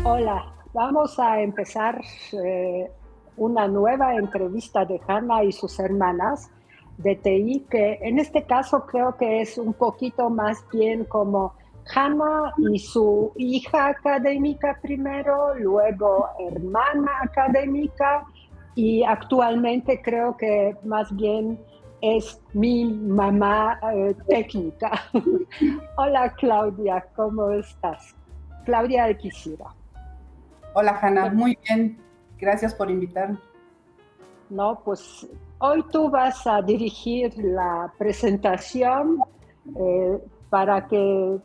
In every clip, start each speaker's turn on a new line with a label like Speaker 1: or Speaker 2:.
Speaker 1: Hola, vamos a empezar una nueva entrevista de Hanna y sus hermanas de TI, que en este caso creo que es un poquito más bien como Hanna y su hija académica primero, luego hermana académica y actualmente creo que más bien es mi mamá técnica. Hola Claudia, ¿cómo estás? Claudia Alquicira.
Speaker 2: Hola Hanna, muy bien, gracias por invitarme.
Speaker 1: No, pues hoy tú vas a dirigir la presentación eh, para que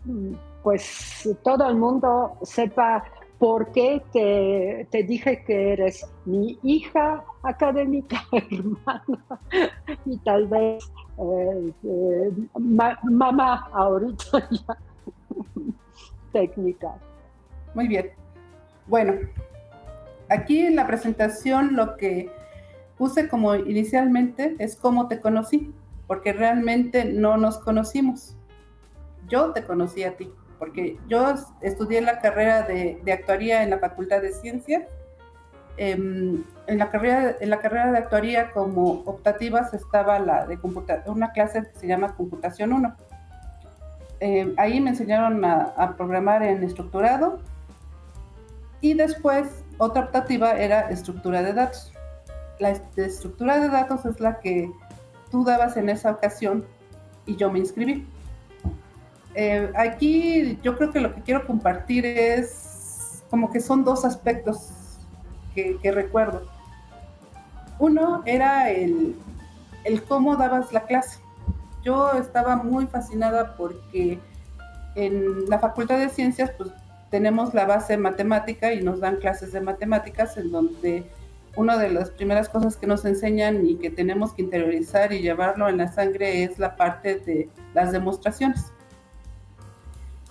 Speaker 1: pues todo el mundo sepa por qué te dije que eres mi hija académica, hermana, y tal vez mamá ahorita ya técnica.
Speaker 2: Muy bien. Bueno, aquí en la presentación lo que puse como inicialmente es cómo te conocí, porque realmente no nos conocimos. Yo te conocí a ti, porque yo estudié la carrera de actuaría en la Facultad de Ciencias. En la carrera de actuaría como optativas estaba una clase que se llama Computación 1. Ahí me enseñaron a programar en estructurado y después otra optativa era estructura de datos. La estructura de datos es la que tú dabas en esa ocasión y yo me inscribí. Aquí yo creo que lo que quiero compartir es como que son dos aspectos que recuerdo. Uno era el cómo dabas la clase. Yo estaba muy fascinada porque en la Facultad de Ciencias pues tenemos la base matemática y nos dan clases de matemáticas en donde una de las primeras cosas que nos enseñan y que tenemos que interiorizar y llevarlo en la sangre es la parte de las demostraciones.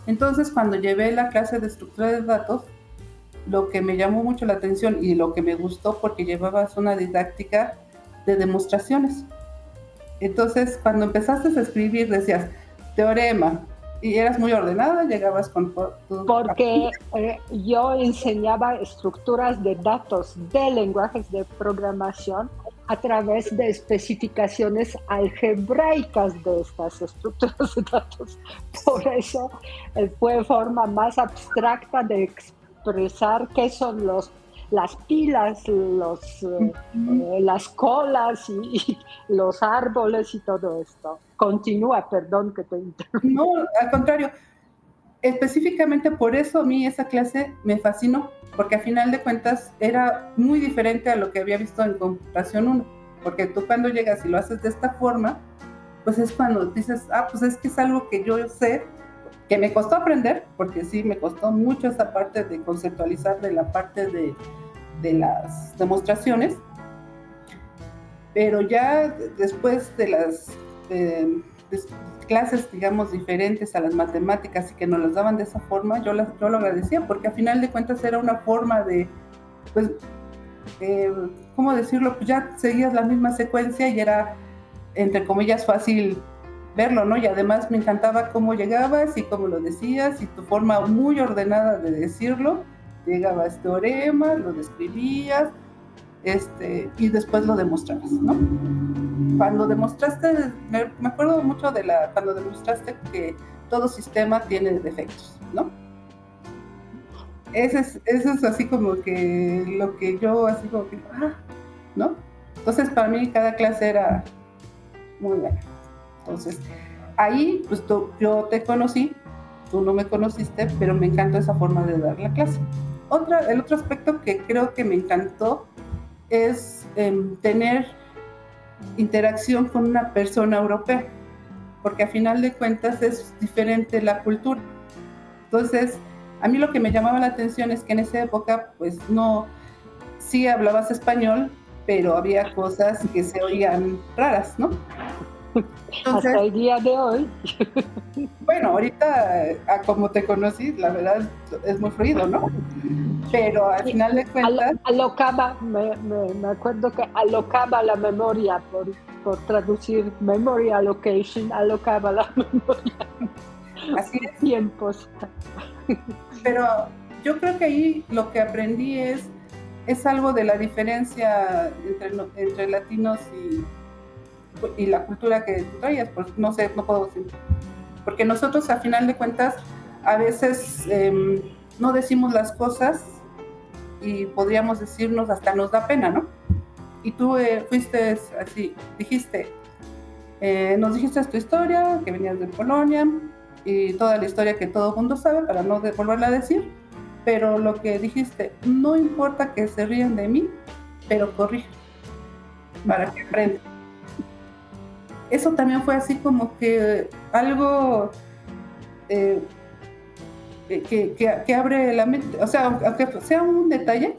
Speaker 2: Entonces, cuando llevé la clase de estructura de datos, lo que me llamó mucho la atención y lo que me gustó porque llevabas una didáctica de demostraciones. Entonces, cuando empezaste a escribir, decías teorema, y eras muy ordenada, llegabas con tu...
Speaker 1: Porque yo enseñaba estructuras de datos de lenguajes de programación a través de especificaciones algebraicas de estas estructuras de datos. Por eso fue forma más abstracta de expresar qué son las pilas, las colas y los árboles y todo esto. Continúa, perdón que te interrumpa.
Speaker 2: No, al contrario, específicamente por eso a mí esa clase me fascinó, porque a final de cuentas era muy diferente a lo que había visto en Computación 1, porque tú cuando llegas y lo haces de esta forma, pues es cuando dices, pues es que es algo que yo sé, que me costó aprender, porque sí, me costó mucho esa parte de conceptualizar de la parte de las demostraciones, pero ya después de las clases, digamos, diferentes a las matemáticas y que nos las daban de esa forma, yo lo agradecía, porque a final de cuentas era una forma de, pues, ¿cómo decirlo? Pues ya seguías la misma secuencia y era, entre comillas, fácil verlo, ¿no? Y además me encantaba cómo llegabas y cómo lo decías y tu forma muy ordenada de decirlo. Llegabas teorema, lo describías, y después lo demostrabas, ¿no? Cuando demostraste, me acuerdo mucho de cuando demostraste que todo sistema tiene defectos, ¿no? Eso es así como que lo que yo así como que, ¿no? Entonces para mí cada clase era muy buena. Entonces ahí pues yo te conocí, tú no me conociste, pero me encantó esa forma de dar la clase. El otro aspecto que creo que me encantó es tener interacción con una persona europea, porque a final de cuentas es diferente la cultura. Entonces, a mí lo que me llamaba la atención es que en esa época, pues no, sí hablabas español, pero había cosas que se oían raras, ¿no?
Speaker 1: Entonces, hasta el día de hoy.
Speaker 2: Bueno, ahorita, como te conocí, la verdad es muy fluido, ¿no? Pero al final de cuentas...
Speaker 1: Alocaba, me acuerdo que alocaba la memoria por traducir memory allocation, alocaba la memoria.
Speaker 2: Así es.
Speaker 1: Tiempos.
Speaker 2: Pero yo creo que ahí lo que aprendí es algo de la diferencia entre latinos y la cultura que tú traías, pues no sé, no puedo decir. Porque nosotros, a final de cuentas, a veces no decimos las cosas y podríamos decirnos, hasta nos da pena, ¿no? Y tú fuiste así, nos dijiste tu historia, que venías de Polonia, y toda la historia que todo el mundo sabe, para no volverla a decir, pero lo que dijiste, no importa que se rían de mí, pero corrijan, para que aprendan. Eso también fue así como que algo que abre la mente, o sea, aunque sea un detalle,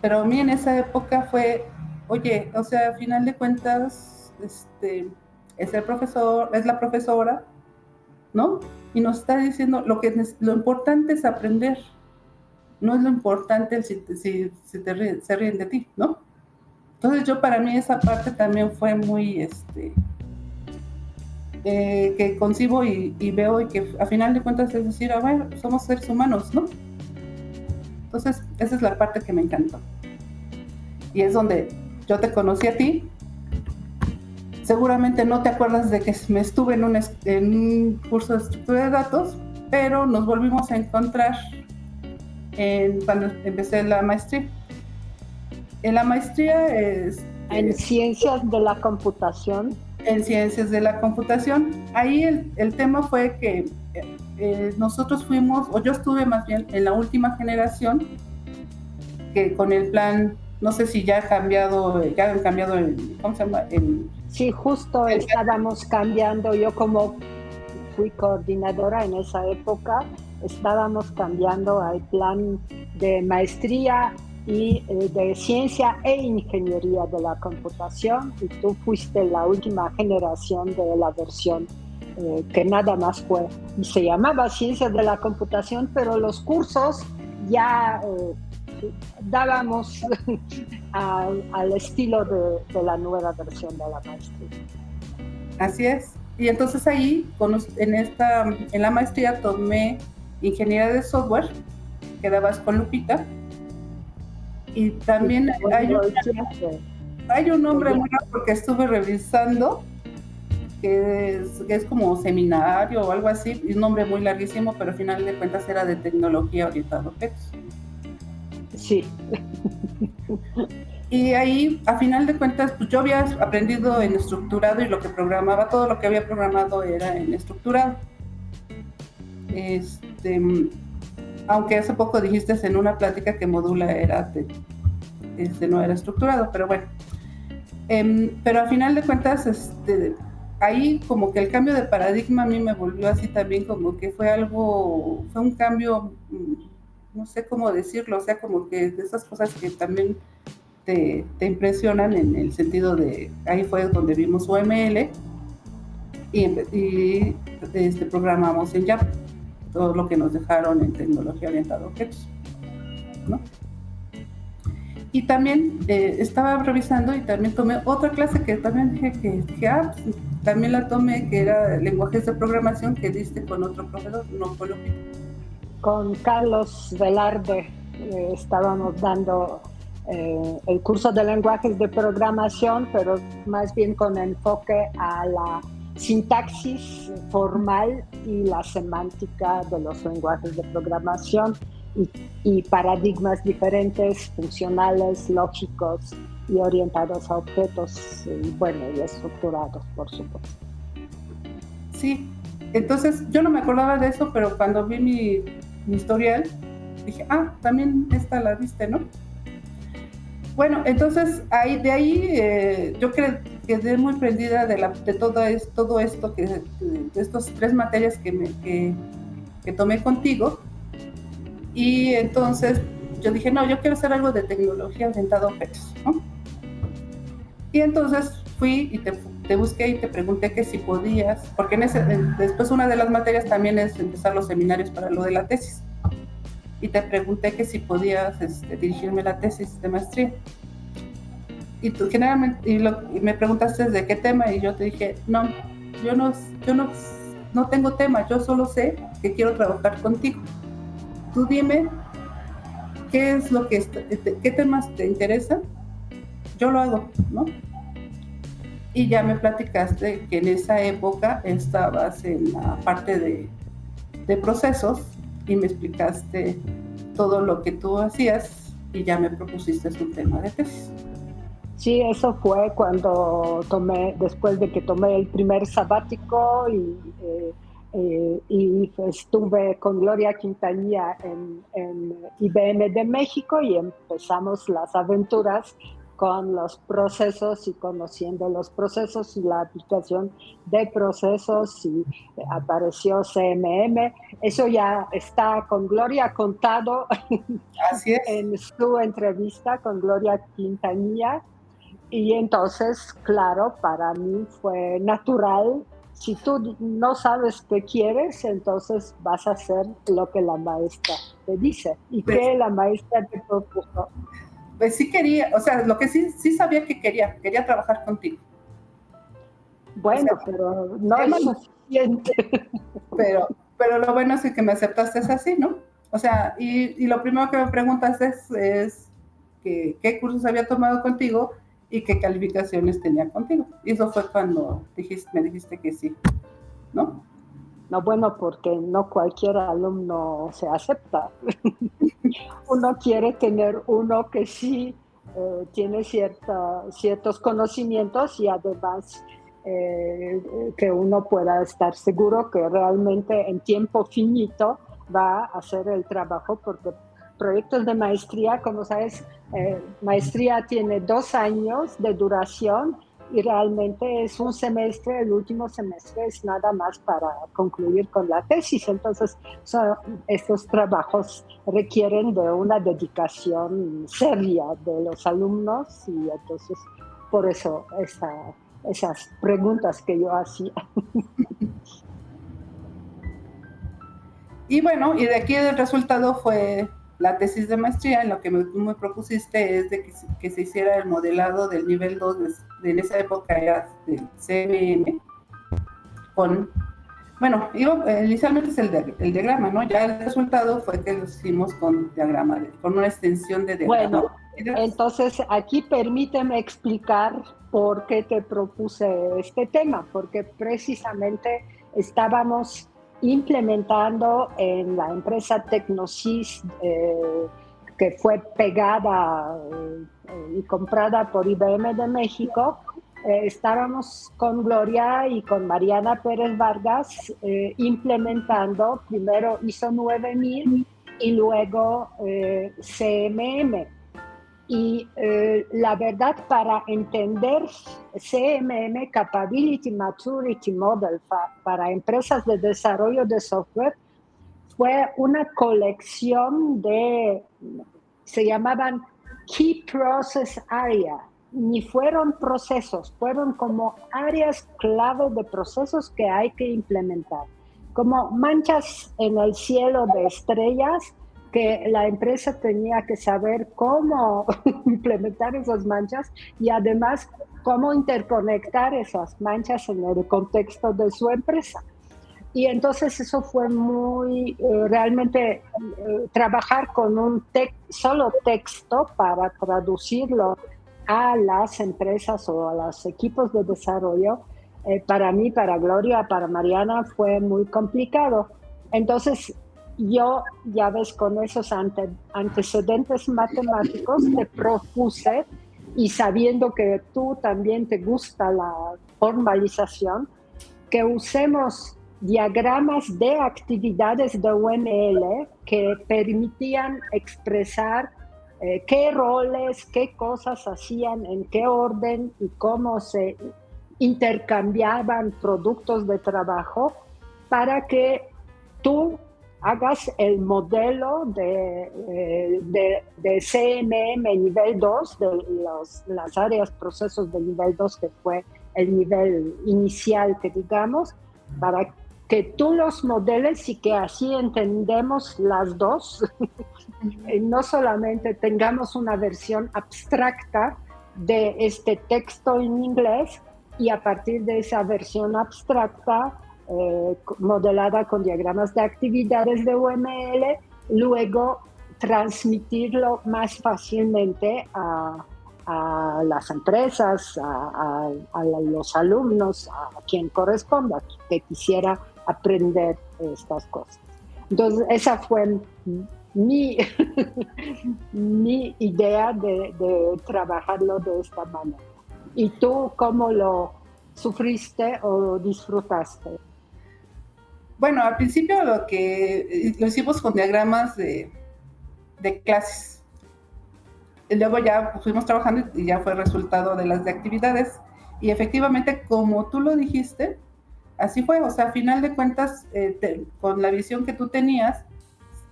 Speaker 2: pero a mí en esa época fue, oye, o sea, a final de cuentas, es el profesor, es la profesora, ¿no? Y nos está diciendo lo importante es aprender, no es lo importante si se ríen de ti, ¿no? Entonces yo, para mí, esa parte también fue muy, que concibo y veo, y que a final de cuentas es decir, a ver, somos seres humanos, ¿no? Entonces esa es la parte que me encantó. Y es donde yo te conocí a ti. Seguramente no te acuerdas de que me estuve en un curso de estructura de datos, pero nos volvimos a encontrar cuando empecé la maestría. En la maestría
Speaker 1: en ciencias de la computación.
Speaker 2: En ciencias de la computación. Ahí el tema fue que nosotros fuimos, o yo estuve más bien en la última generación, que con el plan, no sé si ya han cambiado ¿cómo se llama?
Speaker 1: Sí, justo estábamos cambiando, yo como fui coordinadora en esa época, estábamos cambiando al plan de maestría y de ciencia e ingeniería de la computación, y tú fuiste la última generación de la versión que nada más fue, y se llamaba ciencias de la computación, pero los cursos ya dábamos al estilo de la nueva versión de la maestría.
Speaker 2: Así es. Y entonces ahí, en la maestría, tomé ingeniería de software, que dabas con Lupita. Y también hay un nombre muy raro, porque estuve revisando, que es como seminario o algo así, y un nombre muy larguísimo, pero al final de cuentas era de tecnología orientada a objetos.
Speaker 1: Sí.
Speaker 2: Y ahí, a final de cuentas, pues yo había aprendido en estructurado, y lo que programaba, todo lo que había programado era en estructurado. Aunque hace poco dijiste en una plática que Modula no era estructurado, pero bueno. Pero a final de cuentas, ahí como que el cambio de paradigma a mí me volvió así también, como que fue un cambio, no sé cómo decirlo, o sea, como que de esas cosas que también te impresionan, en el sentido de, ahí fue donde vimos UML y programamos en Java, todo lo que nos dejaron en tecnología orientada a objetos, ¿no? Y también estaba revisando, y también tomé otra clase que también dije, también la tomé, que era lenguajes de programación, que diste con otro profesor, no fue lo mismo.
Speaker 1: Con Carlos Velarde estábamos dando el curso de lenguajes de programación, pero más bien con enfoque a la sintaxis formal y la semántica de los lenguajes de programación, y paradigmas diferentes, funcionales, lógicos y orientados a objetos, y estructurados, por supuesto.
Speaker 2: Sí, entonces yo no me acordaba de eso, pero cuando vi mi historial, dije, también esta la viste, ¿no? Bueno, entonces de ahí yo quedé muy prendida de todo esto, de estas 3 materias que tomé contigo. Y entonces yo dije, no, yo quiero hacer algo de tecnología orientada a objetos, ¿no? Y entonces fui y te busqué y te pregunté que si podías, porque después una de las materias también es empezar los seminarios para lo de la tesis. Y te pregunté que si podías dirigirme la tesis de maestría. Y tú generalmente y me preguntaste de qué tema, y yo te dije, no, yo no tengo tema, yo solo sé que quiero trabajar contigo. tú dime qué es lo que, qué temas te interesan, yo lo hago, ¿no? Y ya me platicaste que en esa época estabas en la parte de procesos y me explicaste todo lo que tú hacías y ya me propusiste un tema de tesis.
Speaker 1: Sí, eso fue cuando después de que tomé el primer sabático y estuve con Gloria Quintanilla en IBM de México y empezamos las aventuras con los procesos y conociendo los procesos y la aplicación de procesos y apareció CMM. Eso ya está con Gloria contado.
Speaker 2: Así es.
Speaker 1: En su entrevista con Gloria Quintanilla. Y entonces, claro, para mí fue natural. Si tú no sabes qué quieres, entonces vas a hacer lo que la maestra te dice. ¿Y
Speaker 2: pues,
Speaker 1: qué la maestra te propuso?
Speaker 2: Pues sí quería, o sea, lo que sí sabía que quería trabajar contigo.
Speaker 1: Bueno, o sea, pero no es suficiente.
Speaker 2: Pero lo bueno es que me aceptaste es así, ¿no? O sea, y lo primero que me preguntas es que, qué cursos había tomado contigo y qué calificaciones tenía contigo. Y eso fue cuando me dijiste que sí, ¿no?
Speaker 1: No, bueno, porque no cualquier alumno se acepta. Uno quiere tener uno que sí tiene ciertos conocimientos y además que uno pueda estar seguro que realmente en tiempo finito va a hacer el trabajo, porque proyectos de maestría, como sabes, maestría tiene 2 años de duración y realmente es un semestre, el último semestre es nada más para concluir con la tesis. Entonces, estos trabajos requieren de una dedicación seria de los alumnos y entonces por eso esas preguntas que yo hacía.
Speaker 2: Y bueno, y de aquí el resultado fue la tesis de maestría. En lo que tú me propusiste es de que se hiciera el modelado del nivel 2, en esa época era del CMM, con, bueno, inicialmente es el diagrama, ¿no? Ya el resultado fue que lo hicimos con diagrama, con una extensión de diagrama.
Speaker 1: Bueno, entonces aquí permíteme explicar por qué te propuse este tema, porque precisamente estábamos implementando en la empresa Tecnosys, que fue pegada y comprada por IBM de México. Estábamos con Gloria y con Mariana Pérez Vargas implementando primero ISO 9000 y luego CMM. Y la verdad, para entender CMM, Capability Maturity Model, para empresas de desarrollo de software, fue una colección se llamaban Key Process Area. Ni fueron procesos, fueron como áreas clave de procesos que hay que implementar. Como manchas en el cielo de estrellas, que la empresa tenía que saber cómo implementar esas manchas y además cómo interconectar esas manchas en el contexto de su empresa. Y entonces eso fue muy, realmente trabajar con un solo texto para traducirlo a las empresas o a los equipos de desarrollo, para mí, para Gloria, para Mariana, fue muy complicado. Entonces, yo, ya ves, con esos antecedentes matemáticos te propuse, y sabiendo que tú también te gusta la formalización, que usemos diagramas de actividades de UML que permitían expresar qué roles, qué cosas hacían, en qué orden y cómo se intercambiaban productos de trabajo para que tú hagas el modelo de CMM nivel 2, de las áreas procesos de nivel 2, que fue el nivel inicial, que digamos, para que tú los modeles y que así entendemos las dos, no solamente tengamos una versión abstracta de este texto en inglés y a partir de esa versión abstracta modelada con diagramas de actividades de UML, luego transmitirlo más fácilmente a las empresas, a los alumnos, a quien corresponda, que quisiera aprender estas cosas. Entonces, esa fue mi, mi idea de trabajarlo de esta manera. ¿Y tú cómo lo sufriste o disfrutaste?
Speaker 2: Bueno, al principio lo hicimos con diagramas de clases. Y luego ya fuimos trabajando y ya fue resultado de las de actividades. Y efectivamente, como tú lo dijiste, así fue. O sea, a final de cuentas, con la visión que tú tenías,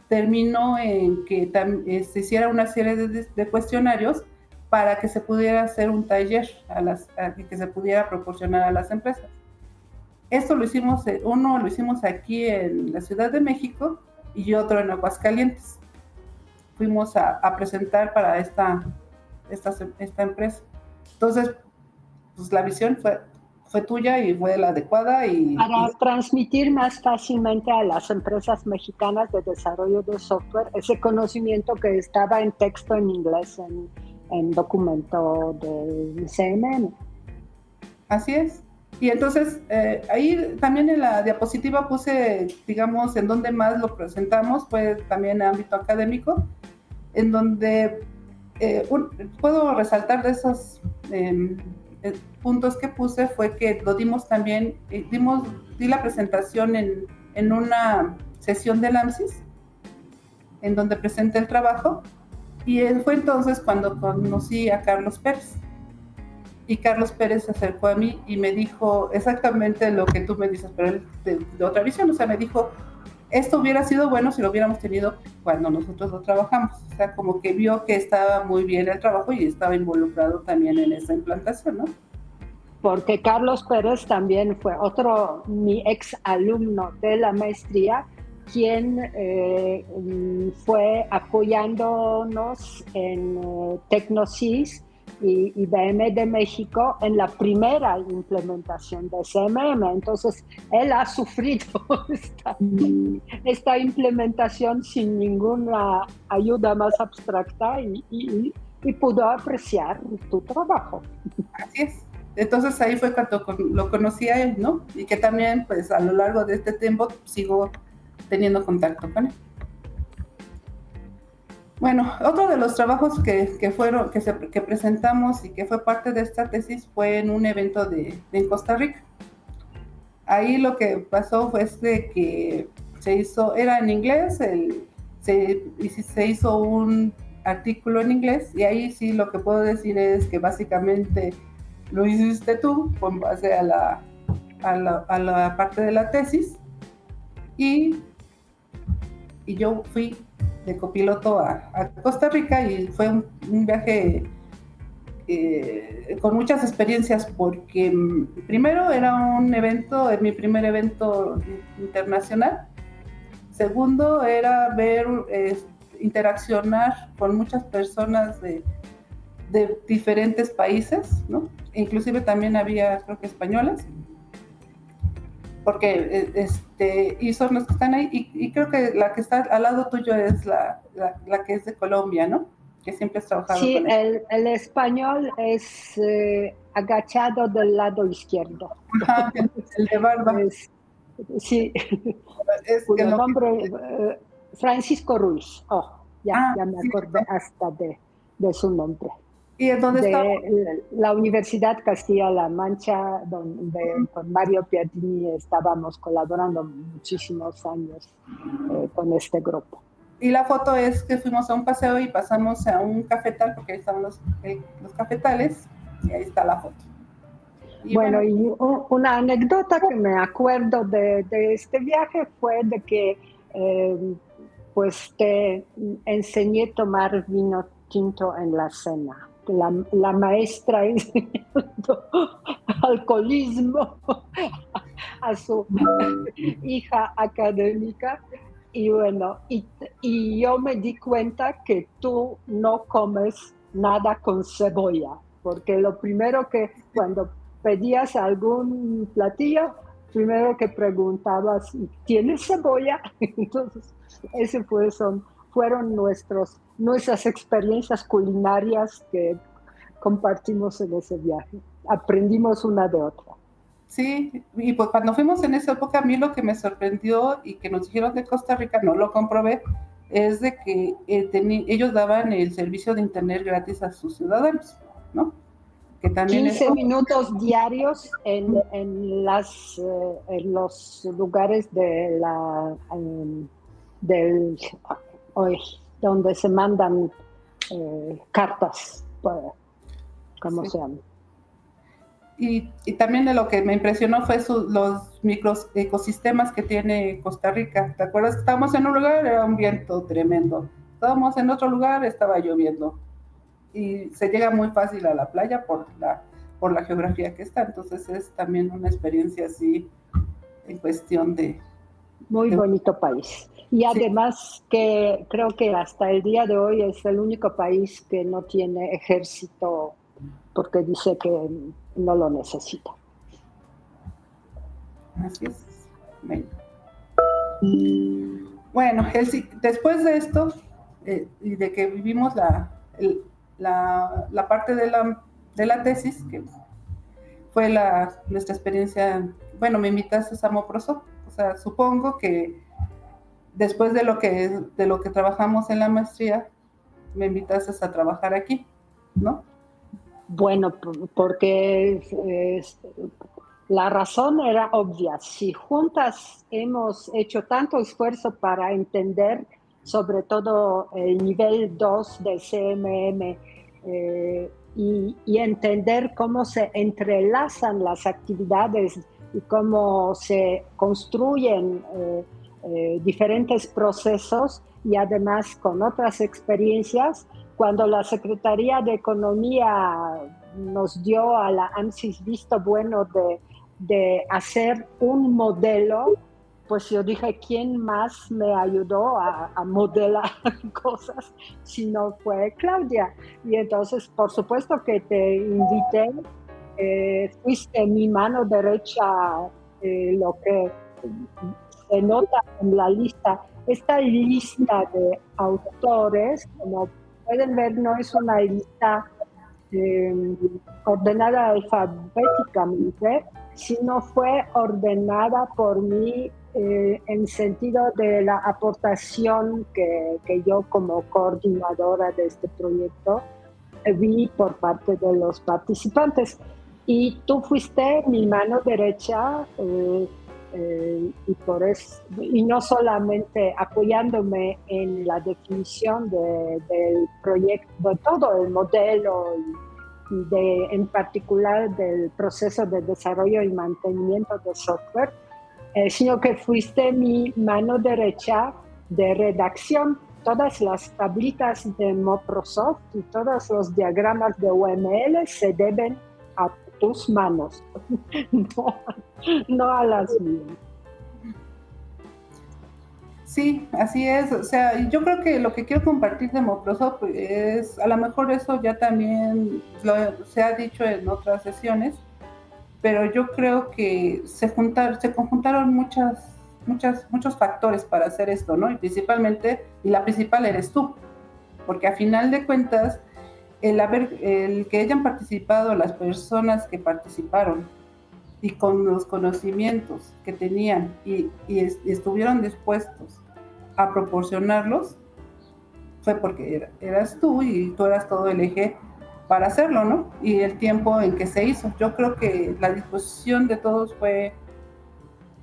Speaker 2: terminó en que se hiciera una serie de cuestionarios para que se pudiera hacer un taller que se pudiera proporcionar a las empresas. Esto lo hicimos, uno lo hicimos aquí en la Ciudad de México y otro en Aguascalientes. Fuimos a presentar para esta empresa. Entonces, pues la visión fue tuya y fue la adecuada.
Speaker 1: Para transmitir más fácilmente a las empresas mexicanas de desarrollo de software ese conocimiento que estaba en texto en inglés, en documento de CMM.
Speaker 2: Así es. Y entonces, ahí también en la diapositiva puse, digamos, en donde más lo presentamos, fue también en ámbito académico, en donde puedo resaltar de esos puntos que puse, fue que lo dimos también, di la presentación en una sesión del AMSIS, en donde presenté el trabajo, y fue entonces cuando conocí a Carlos Pérez. Y Carlos Pérez se acercó a mí y me dijo exactamente lo que tú me dices, pero él de otra visión. O sea, me dijo, esto hubiera sido bueno si lo hubiéramos tenido cuando nosotros lo trabajamos. O sea, como que vio que estaba muy bien el trabajo y estaba involucrado también en esa implantación, ¿no?
Speaker 1: Porque Carlos Pérez también fue mi ex alumno de la maestría, quien fue apoyándonos en Tecnosys y IBM de México en la primera implementación de CMM. Entonces, él ha sufrido esta implementación sin ninguna ayuda más abstracta y pudo apreciar tu trabajo.
Speaker 2: Así es. Entonces, ahí fue cuando lo conocí a él, ¿no? Y que también, pues, a lo largo de este tiempo sigo teniendo contacto con él. Bueno, otro de los trabajos que presentamos y que fue parte de esta tesis fue en un evento en Costa Rica. Ahí lo que pasó fue que era en inglés, se hizo un artículo en inglés, y ahí sí lo que puedo decir es que básicamente lo hiciste tú con base a la parte de la tesis, y yo fui de copiloto a Costa Rica, y fue un viaje con muchas experiencias, porque primero era mi primer evento internacional. Segundo era interaccionar con muchas personas de diferentes países, ¿no? Inclusive también había, creo que españolas, porque y son los que están ahí, y creo que la que está al lado tuyo es la que es de Colombia, ¿no? Que siempre has trabajado
Speaker 1: sí,
Speaker 2: con él.
Speaker 1: El español es agachado del lado izquierdo.
Speaker 2: Ajá, el de barba.
Speaker 1: Sí, cuyo nombre, Francisco Ruiz. Ya me acordé hasta de su nombre.
Speaker 2: ¿Y en dónde está?
Speaker 1: La Universidad Castilla-La Mancha, donde con Mario Piadini estábamos colaborando muchísimos años con este grupo.
Speaker 2: Y la foto es que fuimos a un paseo y pasamos a un cafetal, porque ahí estaban los cafetales, y ahí está la foto.
Speaker 1: Y una anécdota que me acuerdo de este viaje fue de que pues te enseñé a tomar vino tinto en la cena. La maestra enseñando alcoholismo a su hija académica. Y bueno, y yo me di cuenta que tú no comes nada con cebolla, porque lo primero que cuando pedías algún platillo, primero que preguntabas, ¿tienes cebolla? Entonces, fueron nuestras experiencias culinarias que compartimos en ese viaje. Aprendimos una de otra.
Speaker 2: Sí, y pues cuando fuimos en esa época, a mí lo que me sorprendió y que nos dijeron de Costa Rica, no lo comprobé, es de que ellos daban el servicio de internet gratis a sus ciudadanos, ¿no? Que también
Speaker 1: 15
Speaker 2: eso,
Speaker 1: minutos diarios en los lugares del, hoy, donde se mandan cartas, ¿cómo
Speaker 2: sí.
Speaker 1: se llama?
Speaker 2: Y también de lo que me impresionó fue los micros ecosistemas que tiene Costa Rica. ¿Te acuerdas que estábamos en un lugar, era un viento tremendo? Estábamos en otro lugar, estaba lloviendo. Y se llega muy fácil a la playa por la geografía que está. Entonces es también una experiencia así en cuestión
Speaker 1: Muy
Speaker 2: de
Speaker 1: bonito país. Y
Speaker 2: sí,
Speaker 1: además que creo que hasta el día de hoy es el único país que no tiene ejército porque dice que no lo necesita.
Speaker 2: así es. Bueno, después de esto y de que vivimos la parte de la tesis, que fue nuestra experiencia, bueno, me invitaste a Samoproso, o sea, supongo que después de lo que trabajamos en la maestría, me invitaste a trabajar aquí, ¿no?
Speaker 1: Bueno, porque la razón era obvia. Si juntas hemos hecho tanto esfuerzo para entender sobre todo el nivel 2 del CMM y entender cómo se entrelazan las actividades y cómo se construyen diferentes procesos y además con otras experiencias, cuando la Secretaría de Economía nos dio a la ANSYS visto bueno de hacer un modelo, pues yo dije, ¿quién más me ayudó a modelar cosas si no fue Claudia? Y entonces, por supuesto que te invité, fuiste mi mano derecha, lo que se nota en la lista. Esta lista de autores, como pueden ver, no es una lista eh, ordenada alfabéticamente, sino fue ordenada por mí en sentido de la aportación que yo como coordinadora de este proyecto vi por parte de los participantes. Y tú fuiste mi mano derecha y no solamente apoyándome en la definición del proyecto, de todo el modelo en particular del proceso de desarrollo y mantenimiento de software, sino que fuiste mi mano derecha de redacción. Todas las tablitas de Microsoft y todos los diagramas de UML se deben a tus manos, no a las mías.
Speaker 2: Sí, así es. O sea, yo creo que lo que quiero compartir de Microsoft es, a lo mejor eso ya también se ha dicho en otras sesiones, pero yo creo que se conjuntaron muchos factores para hacer esto, ¿no? Y principalmente, y la principal eres tú, porque a final de cuentas, el que hayan participado las personas que participaron y con los conocimientos que tenían y estuvieron dispuestos a proporcionarlos, fue porque eras tú y tú eras todo el eje para hacerlo, ¿no? Y el tiempo en que se hizo. Yo creo que la disposición de todos fue,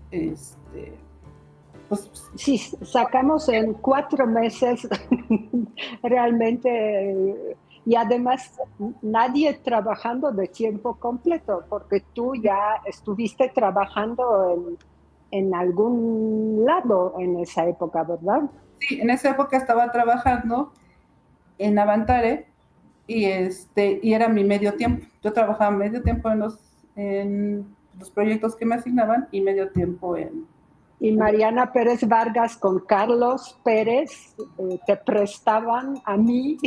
Speaker 1: pues... Sí, sacamos en 4 meses realmente, y además nadie trabajando de tiempo completo, porque tú ya estuviste trabajando en algún lado en esa época, ¿verdad?
Speaker 2: Sí, en esa época estaba trabajando en Avantare y era mi medio tiempo. Yo trabajaba medio tiempo en los proyectos que me asignaban y medio tiempo
Speaker 1: Y Mariana Pérez Vargas con Carlos Pérez te prestaban a mí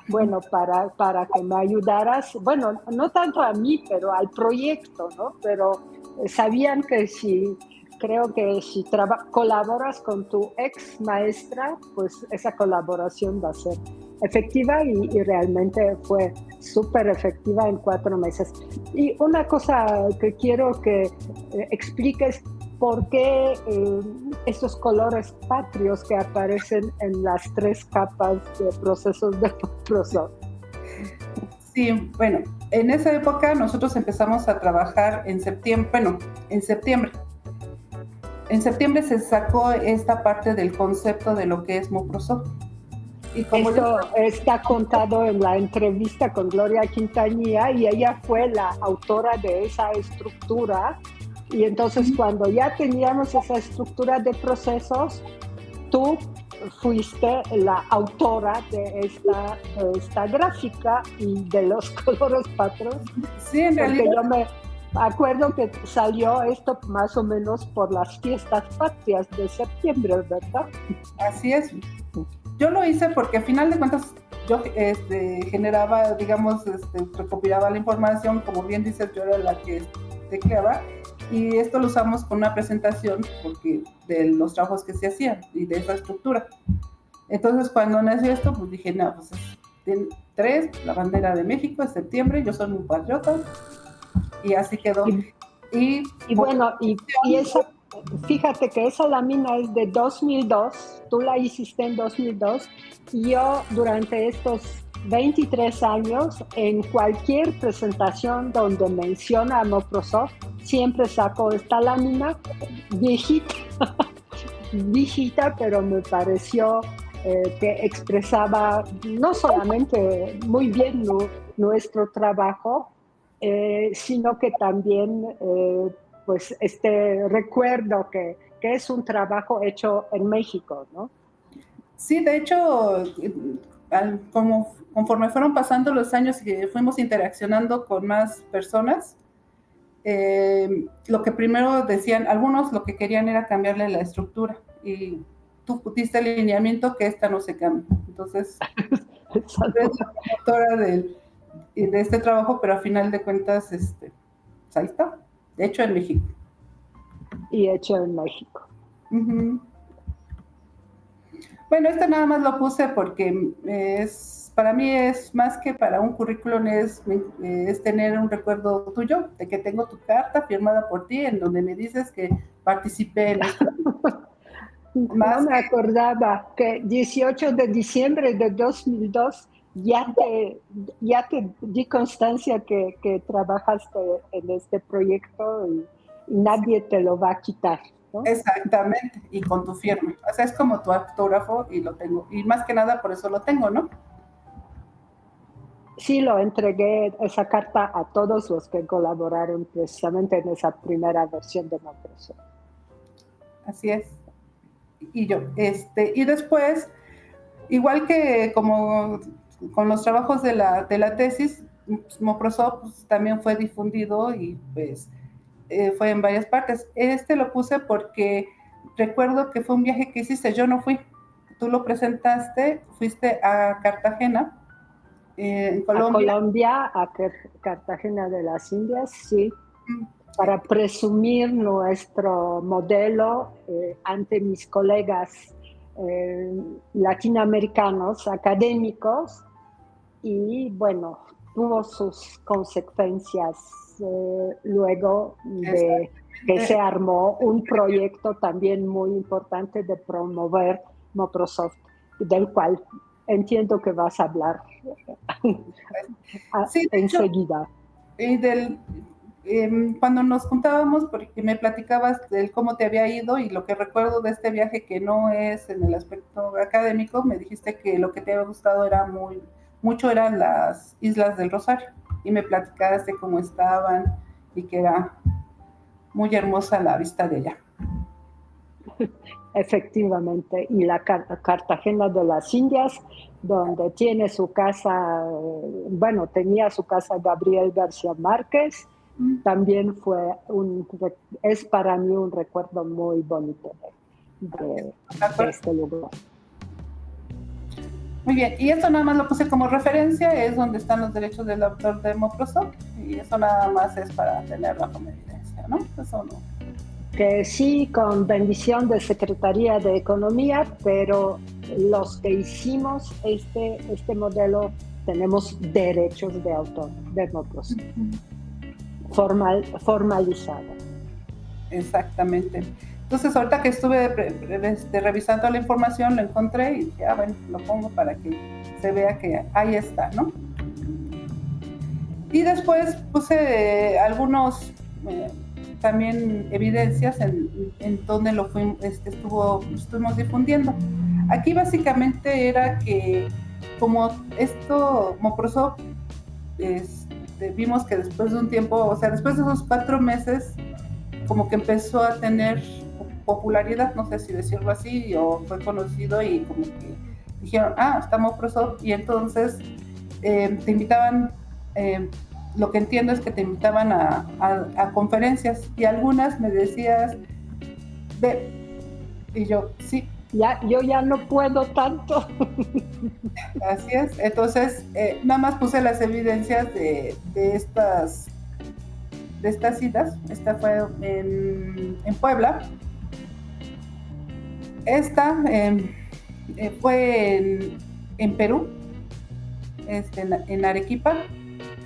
Speaker 1: para que me ayudaras, bueno, no tanto a mí, pero al proyecto, ¿no? Pero sabían que creo que si colaboras con tu ex maestra, pues esa colaboración va a ser efectiva y realmente fue súper efectiva en 4 meses. Y una cosa que quiero que expliques, por qué estos colores patrios que aparecen en las 3 capas de procesos de Microsoft.
Speaker 2: Sí, bueno, en esa época nosotros empezamos a trabajar en septiembre. En septiembre se sacó esta parte del concepto de lo que es Microsoft.
Speaker 1: Y como esto está contado en la entrevista con Gloria Quintanilla, y ella fue la autora de esa estructura. Y entonces cuando ya teníamos esa estructura de procesos, tú fuiste la autora de esta gráfica y de los colores patrios.
Speaker 2: Sí, en realidad.
Speaker 1: Yo me acuerdo que salió esto más o menos por las fiestas patrias de septiembre, ¿verdad?
Speaker 2: Así es. Yo lo hice porque al final de cuentas yo generaba, digamos, recopilaba la información, como bien dices, yo era la que tecleaba, y esto lo usamos con una presentación porque de los trabajos que se hacían y de esa estructura. Entonces cuando nació esto, pues dije, no, pues es 3, la bandera de México, es septiembre, yo soy muy patriota, y así quedó.
Speaker 1: Y bueno, y esa, fíjate que esa lámina es de 2002, tú la hiciste en 2002, y yo durante estos 23 años, en cualquier presentación donde menciona a Microsoft, siempre saco esta lámina viejita, pero me pareció que expresaba no solamente muy bien nuestro trabajo, sino que también pues este recuerdo que es un trabajo hecho en México, ¿no?
Speaker 2: Sí, de hecho, conforme fueron pasando los años y fuimos interaccionando con más personas, lo que primero decían, algunos lo que querían era cambiarle la estructura, y tú diste el lineamiento que esta no se cambia. Entonces, es la autora de este trabajo, pero a final de cuentas, pues ahí está, hecho en México.
Speaker 1: Y hecho en México.
Speaker 2: Uh-huh. Bueno, nada más lo puse porque para mí es más que para un currículum, es tener un recuerdo tuyo, de que tengo tu carta firmada por ti, en donde me dices que participé en esto.
Speaker 1: No me acordaba que 18 de diciembre de 2002 ya te di constancia que trabajaste en este proyecto y nadie te lo va a quitar, ¿no?
Speaker 2: Exactamente, y con tu firma. O sea, es como tu autógrafo y lo tengo. Y más que nada por eso lo tengo, ¿no?
Speaker 1: Sí, lo entregué esa carta a todos los que colaboraron precisamente en esa primera versión de Microsoft.
Speaker 2: Así es. Y yo, y después, igual que como con los trabajos de la tesis, Microsoft pues, también fue difundido y pues fue en varias partes. Lo puse porque recuerdo que fue un viaje que hiciste, yo no fui. Tú lo presentaste, fuiste a Cartagena, en Colombia.
Speaker 1: A Cartagena de las Indias, sí, para presumir nuestro modelo ante mis colegas latinoamericanos, académicos, y bueno, tuvo sus consecuencias luego de que se armó un proyecto también muy importante de promover Microsoft, del cual entiendo que vas a hablar
Speaker 2: sí,
Speaker 1: enseguida.
Speaker 2: Cuando nos juntábamos, porque me platicabas de cómo te había ido, y lo que recuerdo de este viaje, que no es en el aspecto académico, me dijiste que lo que te había gustado era mucho eran las Islas del Rosario, y me platicaste cómo estaban y que era muy hermosa la vista de allá.
Speaker 1: Efectivamente, y la Cartagena de las Indias, donde tiene su casa, tenía su casa Gabriel García Márquez, también es para mí un recuerdo muy bonito de este lugar.
Speaker 2: Muy bien, y esto nada más lo puse como referencia, es donde están los derechos del autor de Moprosoft, y eso nada más es para tenerlo como evidencia, ¿no? Eso no.
Speaker 1: Que sí, con bendición de Secretaría de Economía, pero los que hicimos este modelo tenemos derechos de autor de Moprosoft, formalizado.
Speaker 2: Exactamente. Entonces, ahorita que estuve revisando la información, lo encontré y dije, bueno, lo pongo para que se vea que ahí está, ¿no? Y después puse algunos también evidencias en donde estuvimos difundiendo. Aquí básicamente era que como Moprosoft, vimos que después de un tiempo, o sea, después de esos 4 meses, como que empezó a tener popularidad, no sé si decirlo así, o fue conocido y como que dijeron, está Moprosoft, y entonces te invitaban, lo que entiendo es que te invitaban a conferencias, y algunas me decías, ve, y yo, sí.
Speaker 1: Yo ya no puedo tanto.
Speaker 2: Así es, entonces nada más puse las evidencias de estas citas. Esta fue en Puebla. Esta fue en Perú, en Arequipa.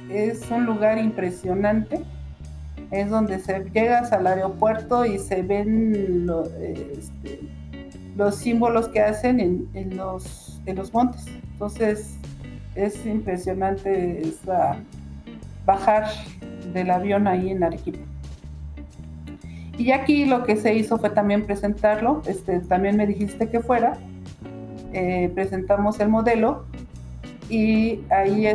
Speaker 2: Es un lugar impresionante. Es donde llegas al aeropuerto y se ven los símbolos que hacen en los montes. Entonces es impresionante bajar del avión ahí en Arequipa. Y aquí lo que se hizo fue también presentarlo, también me dijiste que fuera, presentamos el modelo, y ahí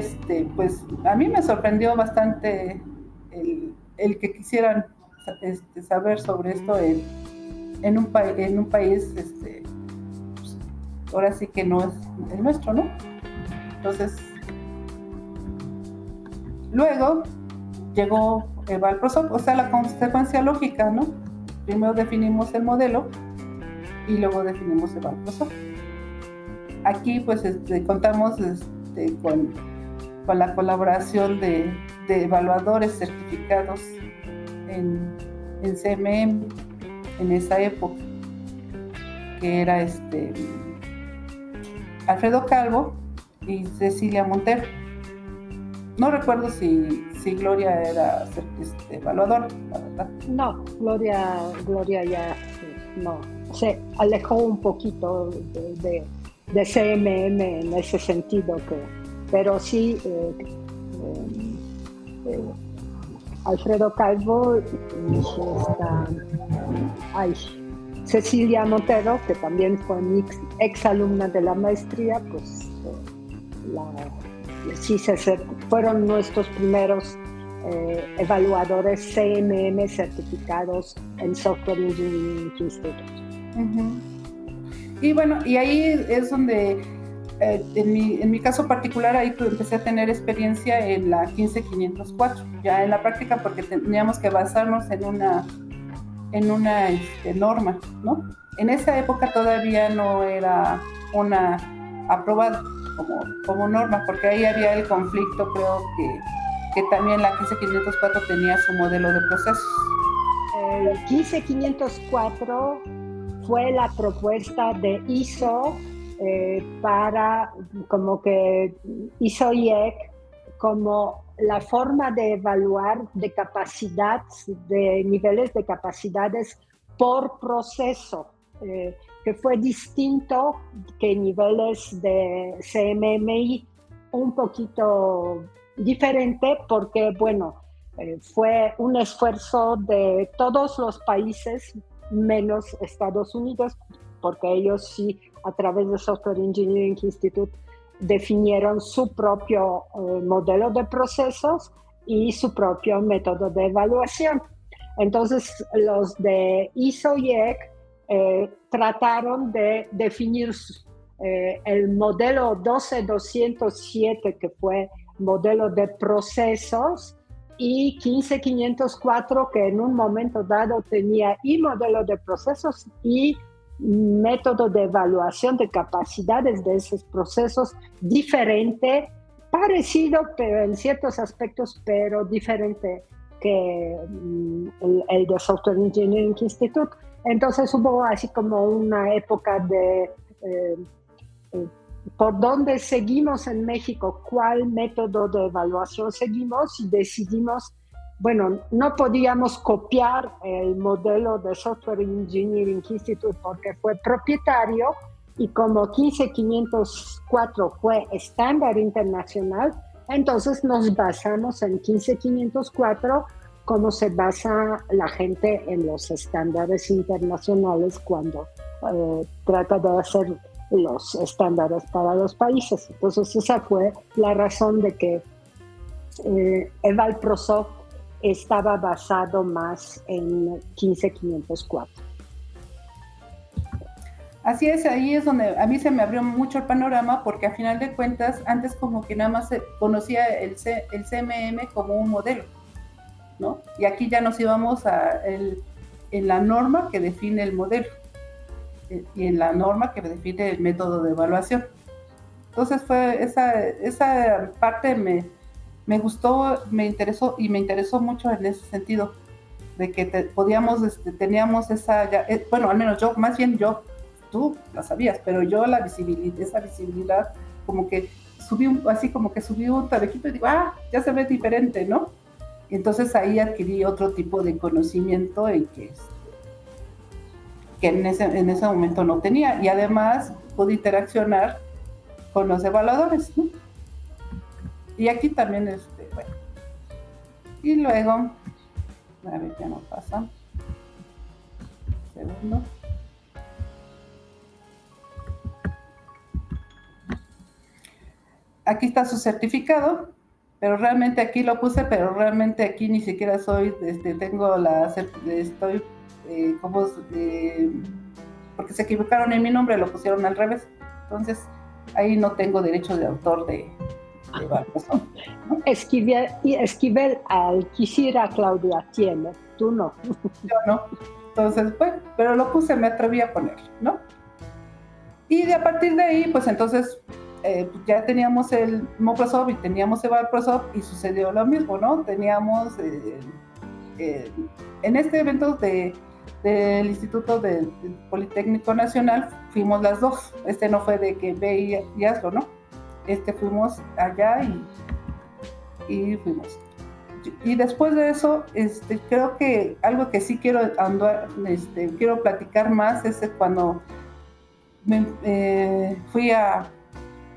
Speaker 2: pues a mí me sorprendió bastante el que quisieran saber sobre esto en un país, pues, ahora sí que no es el nuestro, ¿no? Entonces, luego llegó Valprosoft, o sea, la consecuencia lógica, ¿no? Primero definimos el modelo y luego definimos el Valprosoft. Aquí pues contamos con la colaboración de evaluadores certificados en CMM en esa época, que era Alfredo Calvo y Cecilia Montero. No recuerdo si Gloria era evaluadora, la verdad.
Speaker 1: No, Gloria ya no, se alejó un poquito de CMM en ese sentido, pero sí Alfredo Calvo y Cecilia Montero, que también fue mi ex alumna de la maestría, pues fueron nuestros primeros evaluadores CMM certificados en Software Engineering Institute.
Speaker 2: Uh-huh. Y bueno, y ahí es donde en mi caso particular ahí empecé a tener experiencia en la 15504, ya en la práctica, porque teníamos que basarnos en una norma, ¿no? En esa época todavía no era una aprobada como norma, porque ahí había el conflicto, creo que también la 15504 tenía su modelo de procesos.
Speaker 1: El 15504 fue la propuesta de ISO para como que ISO-IEC como la forma de evaluar de capacidad, de niveles de capacidades por proceso, que fue distinto que niveles de CMMI, un poquito diferente porque, bueno, fue un esfuerzo de todos los países menos Estados Unidos, porque ellos sí, a través de Software Engineering Institute, definieron su propio modelo de procesos y su propio método de evaluación. Entonces, los de ISO-IEC trataron de definir el modelo 12207, que fue modelo de procesos, y 15504, que en un momento dado tenía y modelo de procesos y método de evaluación de capacidades de esos procesos diferente, parecido pero en ciertos aspectos, pero diferente que el de Software Engineering Institute. Entonces hubo así como una época de por dónde seguimos en México, cuál método de evaluación seguimos, y decidimos, bueno, no podíamos copiar el modelo de Software Engineering Institute porque fue propietario, y como 15504 fue estándar internacional, entonces nos basamos en 15504 como se basa la gente en los estándares internacionales cuando trata de hacer los estándares para los países. Entonces esa fue la razón de que EvalProsoft estaba basado más en 15504.
Speaker 2: Así es, ahí es donde a mí se me abrió mucho el panorama, porque a final de cuentas antes como que nada más se conocía el CMM como un modelo, ¿no? Y aquí ya nos íbamos en la norma que define el modelo y en la norma que define el método de evaluación. Entonces fue esa parte me gustó, me interesó mucho en ese sentido, de que teníamos esa, bueno, al menos yo, más bien yo, tú la sabías, pero yo esa visibilidad, como que subí un tablequito y digo, ya se ve diferente, ¿no? Y entonces ahí adquirí otro tipo de conocimiento que en ese momento no tenía, y además pude interaccionar con los evaluadores, ¿no? Y aquí también, bueno, y luego, a ver, ya no pasa, un segundo. Aquí está su certificado, pero realmente aquí lo puse, pero realmente aquí ni siquiera estoy porque se equivocaron en mi nombre, lo pusieron al revés. Entonces, ahí no tengo derecho de autor de evaluación, ¿no?
Speaker 1: Esquivel quisiera, Claudia, tiene, tú no.
Speaker 2: Yo no. Entonces, bueno, pero lo puse, me atreví a ponerlo, ¿no? Y a partir de ahí, pues entonces ya teníamos el Microsoft y teníamos EvalProsoft, y sucedió lo mismo, ¿no? Teníamos en este evento del Instituto del Politécnico Nacional, fuimos las dos. No fue de que ve y hazlo, ¿no? Fuimos allá y fuimos. Y después de eso, creo que algo que sí quiero quiero platicar más es cuando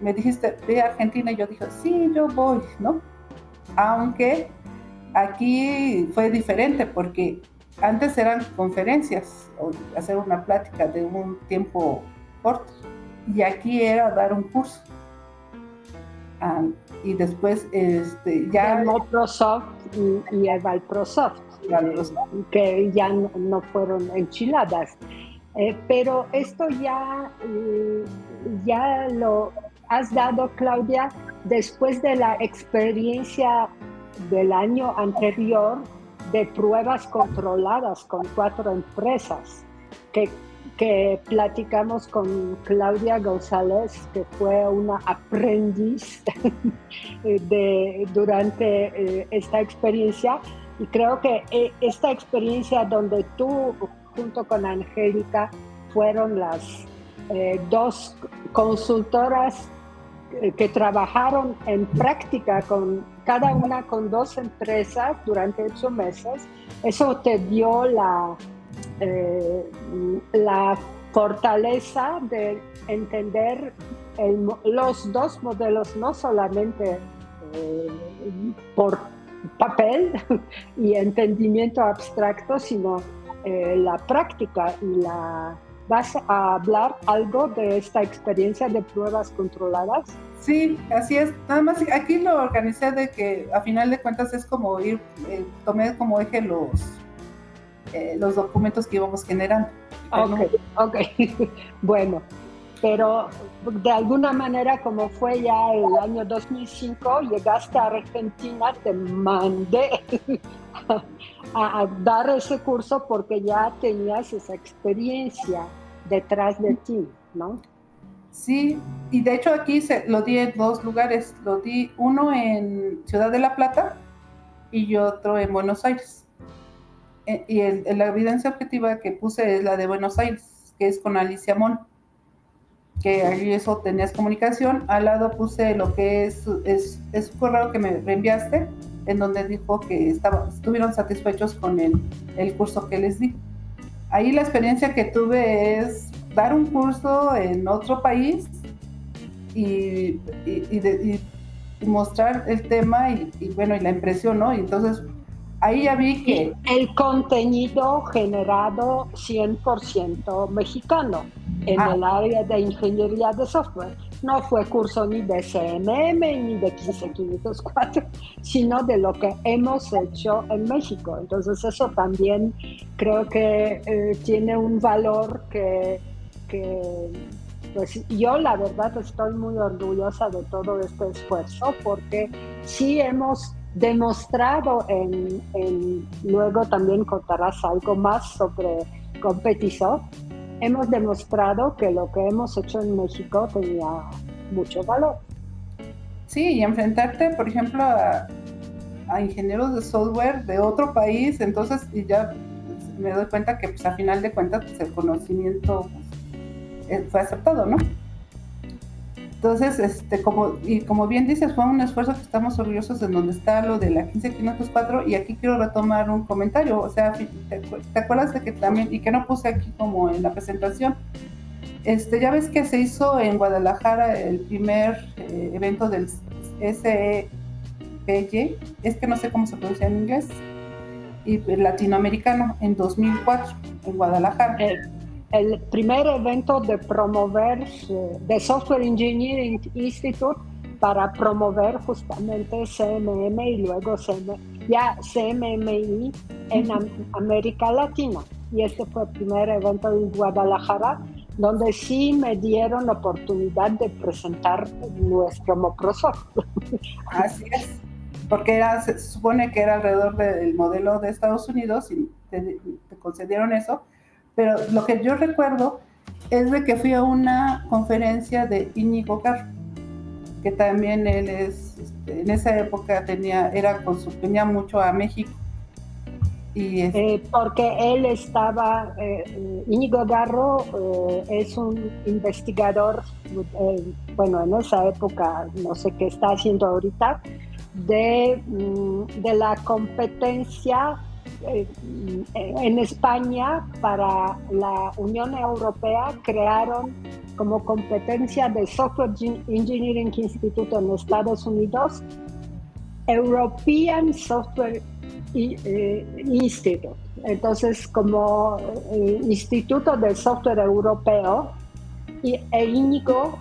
Speaker 2: me dijiste, ve a Argentina, y yo dije, sí, yo voy, ¿no? Aunque aquí fue diferente, porque antes eran conferencias, o hacer una plática de un tiempo corto, y aquí era dar un curso. Y después ya...
Speaker 1: De Microsoft y EvalProsoft, que ya no fueron enchiladas. Pero esto ya lo has dado, Claudia, después de la experiencia del año anterior de pruebas controladas con 4 empresas, que platicamos con Claudia González, que fue una aprendiz durante esta experiencia. Y creo que esta experiencia donde tú, junto con Angélica, fueron las 2 consultoras que trabajaron en práctica cada una con 2 empresas durante 8 meses. Eso te dio la fortaleza de entender los 2 modelos, no solamente por papel y entendimiento abstracto, sino la práctica. Y ¿vas a hablar algo de esta experiencia de pruebas controladas?
Speaker 2: Sí, así es. Nada más aquí lo organicé de que a final de cuentas es como tomé como eje los documentos que íbamos generando.
Speaker 1: Ok. Bueno. pero de alguna manera, como fue ya el año 2005, llegaste a Argentina, te mandé a dar ese curso porque ya tenías esa experiencia detrás de ti, ¿no?
Speaker 2: Sí, y de hecho aquí lo di en 2 lugares, lo di uno en Ciudad de la Plata y otro en Buenos Aires. Y la evidencia objetiva que puse es la de Buenos Aires, que es con Alicia Mon, que allí eso tenías comunicación. Al lado puse lo que es un correo que me reenviaste, en donde dijo que estuvieron satisfechos con el curso que les di. Ahí la experiencia que tuve es dar un curso en otro país y mostrar el tema y bueno, y la impresión, ¿no? Y entonces ahí ya vi que...
Speaker 1: Y el contenido generado 100% mexicano en el área de ingeniería de software. No fue curso ni de CMM ni de 15504, sino de lo que hemos hecho en México. Entonces eso también creo que tiene un valor que pues yo la verdad estoy muy orgullosa de todo este esfuerzo porque sí hemos demostrado luego también contarás algo más sobre Competisoft, hemos demostrado que lo que hemos hecho en México tenía mucho valor.
Speaker 2: Sí, y enfrentarte, por ejemplo, a ingenieros de software de otro país, entonces, y ya me doy cuenta que pues a final de cuentas pues, el conocimiento pues, fue aceptado, ¿no? Entonces, como bien dices, fue un esfuerzo que estamos orgullosos en donde está lo de la 15504 y aquí quiero retomar un comentario, o sea, ¿te acuerdas de que también, y que no puse aquí como en la presentación, ya ves que se hizo en Guadalajara el primer evento del SEPY, es que no sé cómo se pronuncia en inglés, y latinoamericano en 2004 en Guadalajara.
Speaker 1: El primer evento de promover de Software Engineering Institute para promover justamente CMM y luego CMMI en América Latina. Y este fue el primer evento en Guadalajara, donde sí me dieron la oportunidad de presentar nuestro Moprosoft.
Speaker 2: Así es, porque se supone que era alrededor del modelo de Estados Unidos y te concedieron eso. Pero lo que yo recuerdo es de que fui a una conferencia de Íñigo Garro, que también él en esa época venía mucho a México.
Speaker 1: Porque él estaba, Íñigo Garro es un investigador, bueno, en esa época, no sé qué está haciendo ahorita, de la competencia en España para la Unión Europea crearon como competencia de Software Engineering Institute en Estados Unidos, European Software Institute. Entonces, como Instituto del Software Europeo, Íñigo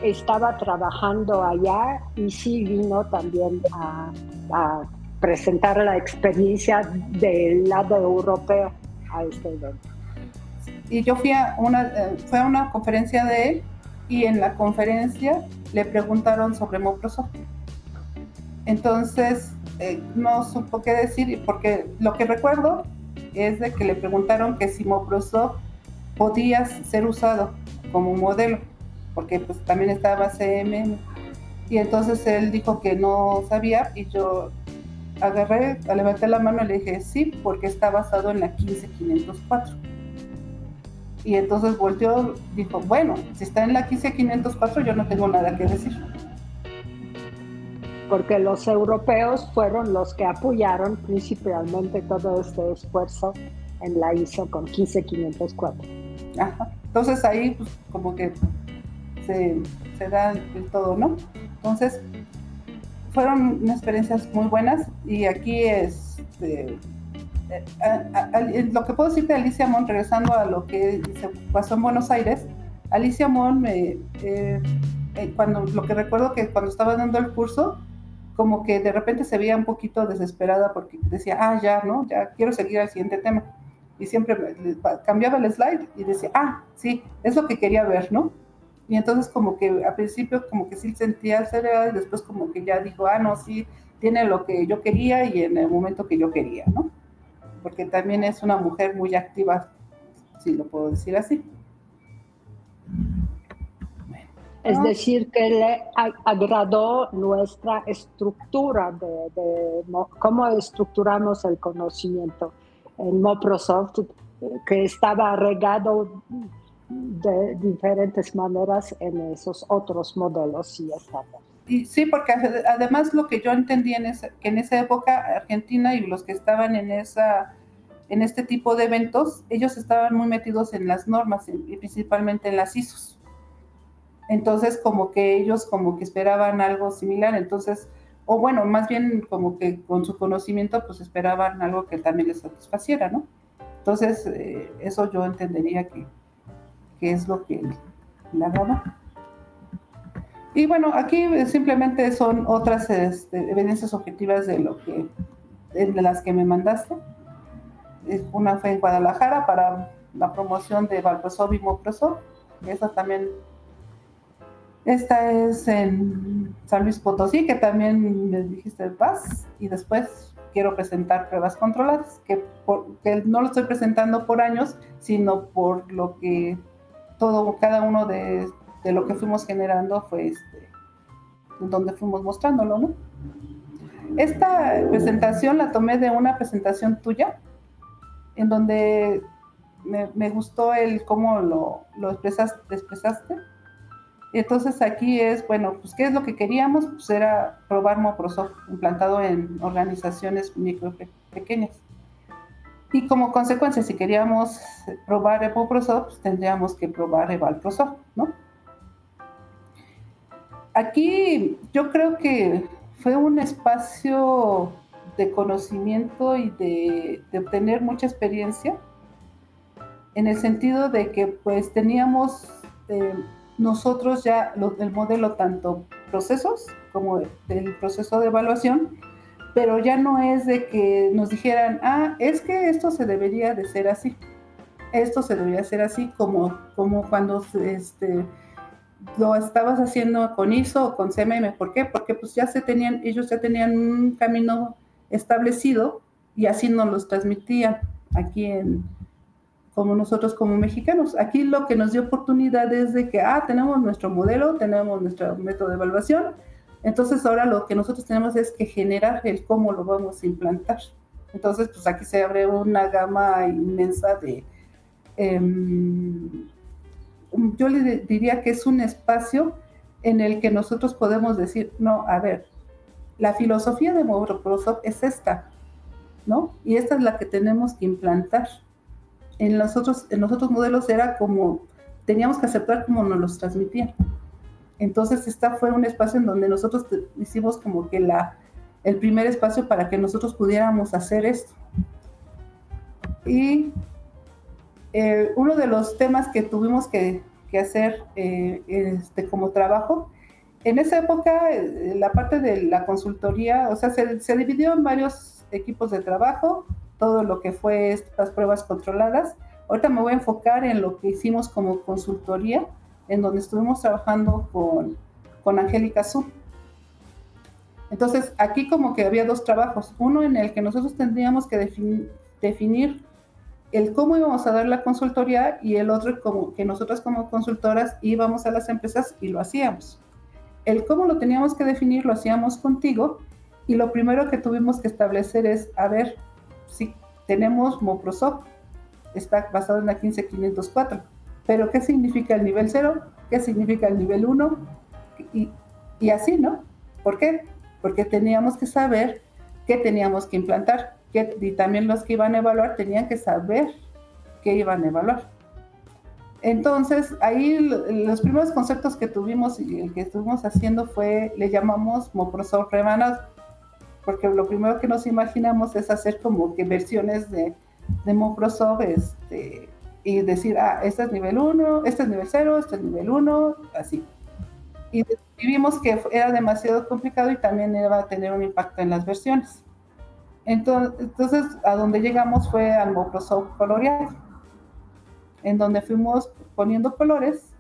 Speaker 1: estaba trabajando allá y sí vino también a presentar la experiencia del lado europeo a este evento.
Speaker 2: Y yo fui a una conferencia de él y en la conferencia le preguntaron sobre Moprosoft. Entonces no supo qué decir porque lo que recuerdo es de que le preguntaron que si Moprosoft podía ser usado como modelo porque pues también estaba CMM y entonces él dijo que no sabía y yo levanté la mano y le dije sí, porque está basado en la 15504. Y entonces volteó, dijo, bueno, si está en la 15504 yo no tengo nada que decir.
Speaker 1: Porque los europeos fueron los que apoyaron principalmente todo este esfuerzo en la ISO con 15504.
Speaker 2: Ajá. Entonces ahí pues como que se da el todo, ¿no? Entonces fueron unas experiencias muy buenas y aquí lo que puedo decir de Alicia Mon, regresando a lo que se pasó en Buenos Aires, Alicia Mon, lo que recuerdo que cuando estaba dando el curso, como que de repente se veía un poquito desesperada porque decía, ya, ¿no? Ya quiero seguir al siguiente tema. Y siempre cambiaba el slide y decía, sí, es lo que quería ver, ¿no? Y entonces como que al principio como que sí sentía acelerada y después como que ya dijo, no, sí, tiene lo que yo quería y en el momento que yo quería, ¿no? Porque también es una mujer muy activa, si lo puedo decir así.
Speaker 1: Es decir, que le agradó nuestra estructura de cómo estructuramos el conocimiento en Microsoft, que estaba regado de diferentes maneras en esos otros modelos y estándares.
Speaker 2: Y sí, porque además lo que yo entendí que en esa época Argentina y los que estaban en este tipo de eventos, ellos estaban muy metidos en las normas y principalmente en las ISOs. Entonces como que ellos como que esperaban algo similar, entonces, o bueno, más bien como que con su conocimiento pues esperaban algo que también les satisfaciera, ¿no? Entonces eso yo entendería que es lo que le agrada. Y bueno, aquí simplemente son otras evidencias objetivas de las que me mandaste. Una fue en Guadalajara para la promoción de Valprosov y Moprosov. Esa también. Esta es en San Luis Potosí, que también me dijiste vas, y después quiero presentar pruebas controladas, que no lo estoy presentando por años, sino por lo que cada uno de lo que fuimos generando fue donde fuimos mostrándolo, ¿no? Esta presentación la tomé de una presentación tuya, en donde me gustó el cómo lo expresaste. Entonces aquí es, bueno, pues ¿qué es lo que queríamos? Pues era probar Moprosov implantado en organizaciones micro pequeñas. Y como consecuencia, si queríamos probar Moprosov, pues tendríamos que probar Valprosov, ¿no? Aquí yo creo que fue un espacio de conocimiento y de obtener mucha experiencia, en el sentido de que pues teníamos nosotros ya el modelo tanto procesos como el proceso de evaluación, pero ya no es de que nos dijeran, es que esto se debería de ser así, esto se debería hacer así, como cuando lo estabas haciendo con ISO o con CMM. ¿Por qué? Porque pues ellos ya tenían un camino establecido y así nos los transmitían aquí como nosotros como mexicanos. Aquí lo que nos dio oportunidad es de que, tenemos nuestro modelo, tenemos nuestro método de evaluación, entonces ahora lo que nosotros tenemos es que generar el cómo lo vamos a implantar. Entonces, pues aquí se abre una gama inmensa de... yo le diría que es un espacio en el que nosotros podemos decir, no, a ver, la filosofía de Moprosov es esta, ¿no? Y esta es la que tenemos que implantar. En los otros modelos era como, teníamos que aceptar como nos los transmitían. Entonces esta fue un espacio en donde nosotros hicimos como que el primer espacio para que nosotros pudiéramos hacer esto. Y uno de los temas que tuvimos que hacer como trabajo, en esa época la parte de la consultoría, o sea, se dividió en varios equipos de trabajo, todo lo que fue estas pruebas controladas. Ahorita me voy a enfocar en lo que hicimos como consultoría, en donde estuvimos trabajando con Angélica Su. Entonces, aquí como que había dos trabajos, uno en el que nosotros tendríamos que definir el cómo íbamos a dar la consultoría, y el otro como que nosotras como consultoras íbamos a las empresas y lo hacíamos. El cómo lo teníamos que definir lo hacíamos contigo, y lo primero que tuvimos que establecer es, a ver, si tenemos Moprosov, está basado en la 15504, pero ¿qué significa el nivel 0? ¿Qué significa el nivel 1? Y así, ¿no? ¿Por qué? Porque teníamos que saber qué teníamos que implantar, y también los que iban a evaluar tenían que saber qué iban a evaluar. Entonces, ahí los primeros conceptos que tuvimos y el que estuvimos haciendo le llamamos Moprosov rebanado, porque lo primero que nos imaginamos es hacer como que versiones de Moprosov y decir, este es nivel 1, este es nivel 0, este es nivel 1, así. Y vimos que era demasiado complicado y también iba a tener un impacto en las versiones. Entonces a donde llegamos fue al Moprosov coloreado, en donde fuimos poniendo colores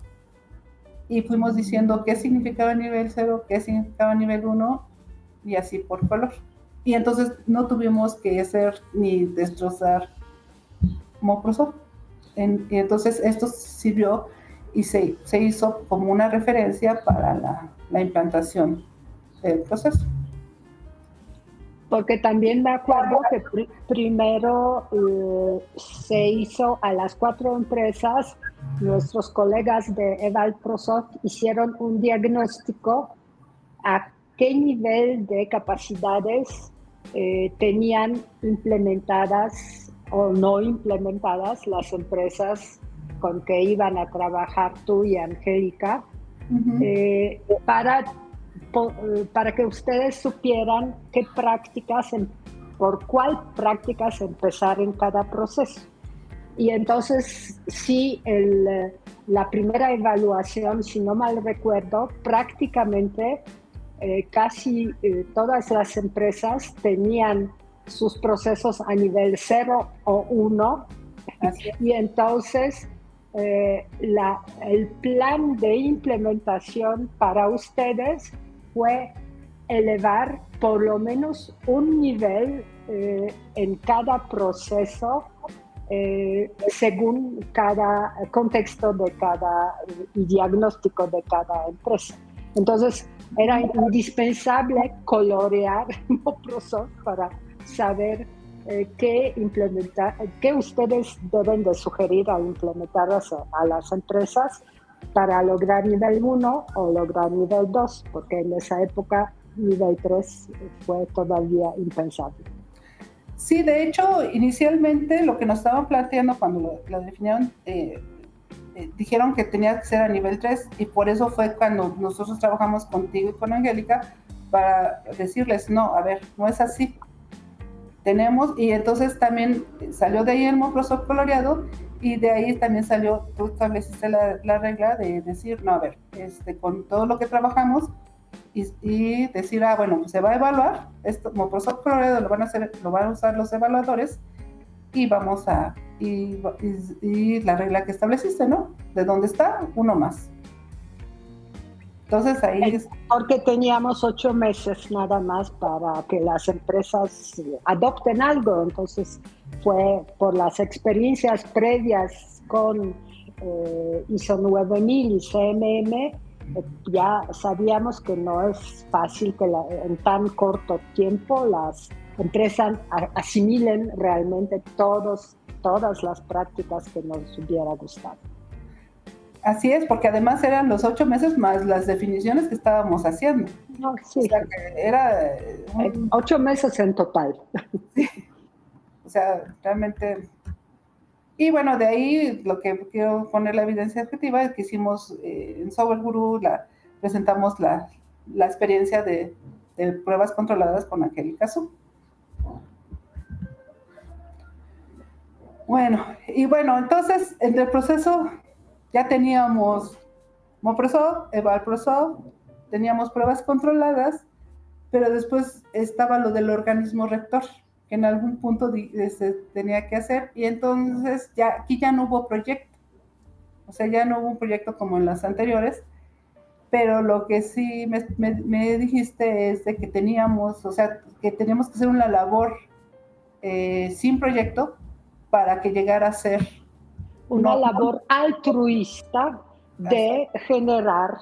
Speaker 2: y fuimos diciendo qué significaba nivel 0, qué significaba nivel 1 y así por color. Y entonces no tuvimos que hacer ni destrozar Microsoft. Y entonces esto sirvió y se hizo como una referencia para la implantación del proceso.
Speaker 1: Porque también me acuerdo que primero se hizo a las 4 empresas, nuestros colegas de EvalProsoft hicieron un diagnóstico a qué nivel de capacidades tenían implementadas o no implementadas las empresas con que iban a trabajar tú y Angélica, para que ustedes supieran qué prácticas, por cuál prácticas empezar en cada proceso. Y entonces, sí, la primera evaluación, si no mal recuerdo, prácticamente casi todas las empresas tenían sus procesos a nivel 0 o 1. Y entonces el plan de implementación para ustedes fue elevar por lo menos un nivel en cada proceso según cada contexto de cada y diagnóstico de cada empresa. Entonces, era indispensable colorear Microsoft para saber qué ustedes deben de sugerir al implementar a las empresas para lograr nivel 1 o lograr nivel 2, porque en esa época nivel 3 fue todavía impensable.
Speaker 2: Sí, de hecho, inicialmente lo que nos estaban planteando cuando lo definieron, dijeron que tenía que ser a nivel 3 y por eso fue cuando nosotros trabajamos contigo y con Angélica para decirles, no, a ver, no es así. Tenemos, y entonces también salió de ahí el Microsoft coloreado y de ahí también salió, tú estableciste la regla de decir, no, a ver, con todo lo que trabajamos y decir, bueno, pues se va a evaluar, esto Microsoft coloreado lo van a usar los evaluadores y vamos a, y la regla que estableciste, ¿no? De dónde está, uno más. Entonces ahí
Speaker 1: porque teníamos 8 meses nada más para que las empresas adopten algo, entonces fue por las experiencias previas con ISO 9000 y CMM, ya sabíamos que no es fácil que en tan corto tiempo las empresas asimilen realmente todas las prácticas que nos hubiera gustado.
Speaker 2: Así es, porque además eran los 8 meses más las definiciones que estábamos haciendo.
Speaker 1: No, sí.
Speaker 2: O sea, que era
Speaker 1: 8 meses en total.
Speaker 2: Sí. O sea, realmente. Y bueno, de ahí lo que quiero poner la evidencia objetiva es que hicimos en Software Guru, presentamos la experiencia de pruebas controladas con Angélica Su. Bueno, entonces en el proceso ya teníamos Microsoft, EvalProsoft, teníamos pruebas controladas, pero después estaba lo del organismo rector, que en algún punto se tenía que hacer, y entonces aquí ya no hubo proyecto, o sea, ya no hubo un proyecto como en las anteriores, pero lo que sí me dijiste es de que teníamos, o sea, que teníamos que hacer una labor sin proyecto para que llegara a ser
Speaker 1: una labor altruista de generar,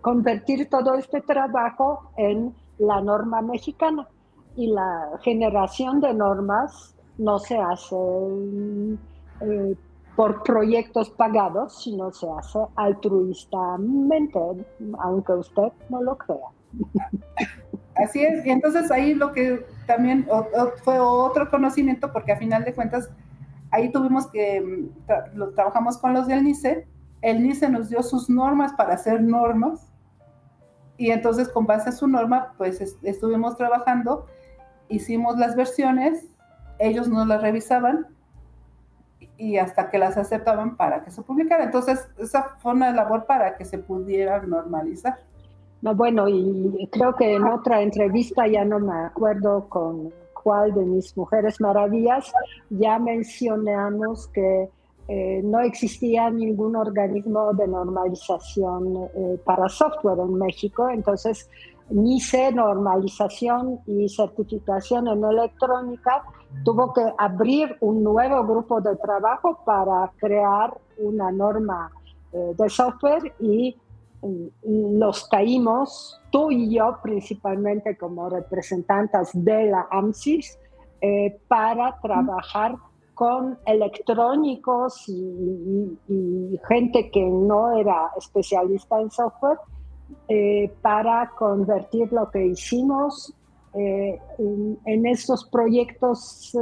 Speaker 1: convertir todo este trabajo en la norma mexicana. Y la generación de normas no se hace por proyectos pagados, sino se hace altruistamente, aunque usted no lo crea.
Speaker 2: Así es, y entonces ahí lo que también fue otro conocimiento, porque a final de cuentas ahí tuvimos que, trabajamos con los del NICE, el NICE nos dio sus normas para hacer normas, y entonces con base a su norma, pues estuvimos trabajando, hicimos las versiones, ellos nos las revisaban, y hasta que las aceptaban para que se publicara. Entonces, esa fue una labor para que se pudiera normalizar.
Speaker 1: No, bueno, y creo que en otra entrevista, ya no me acuerdo con cuál de mis Mujeres Maravillas, ya mencionamos que no existía ningún organismo de normalización para software en México, entonces NICE, normalización y certificación en electrónica, tuvo que abrir un nuevo grupo de trabajo para crear una norma de software y los caímos, tú y yo principalmente como representantes de la AMSIS, para trabajar con electrónicos y gente que no era especialista en software, para convertir lo que hicimos en estos proyectos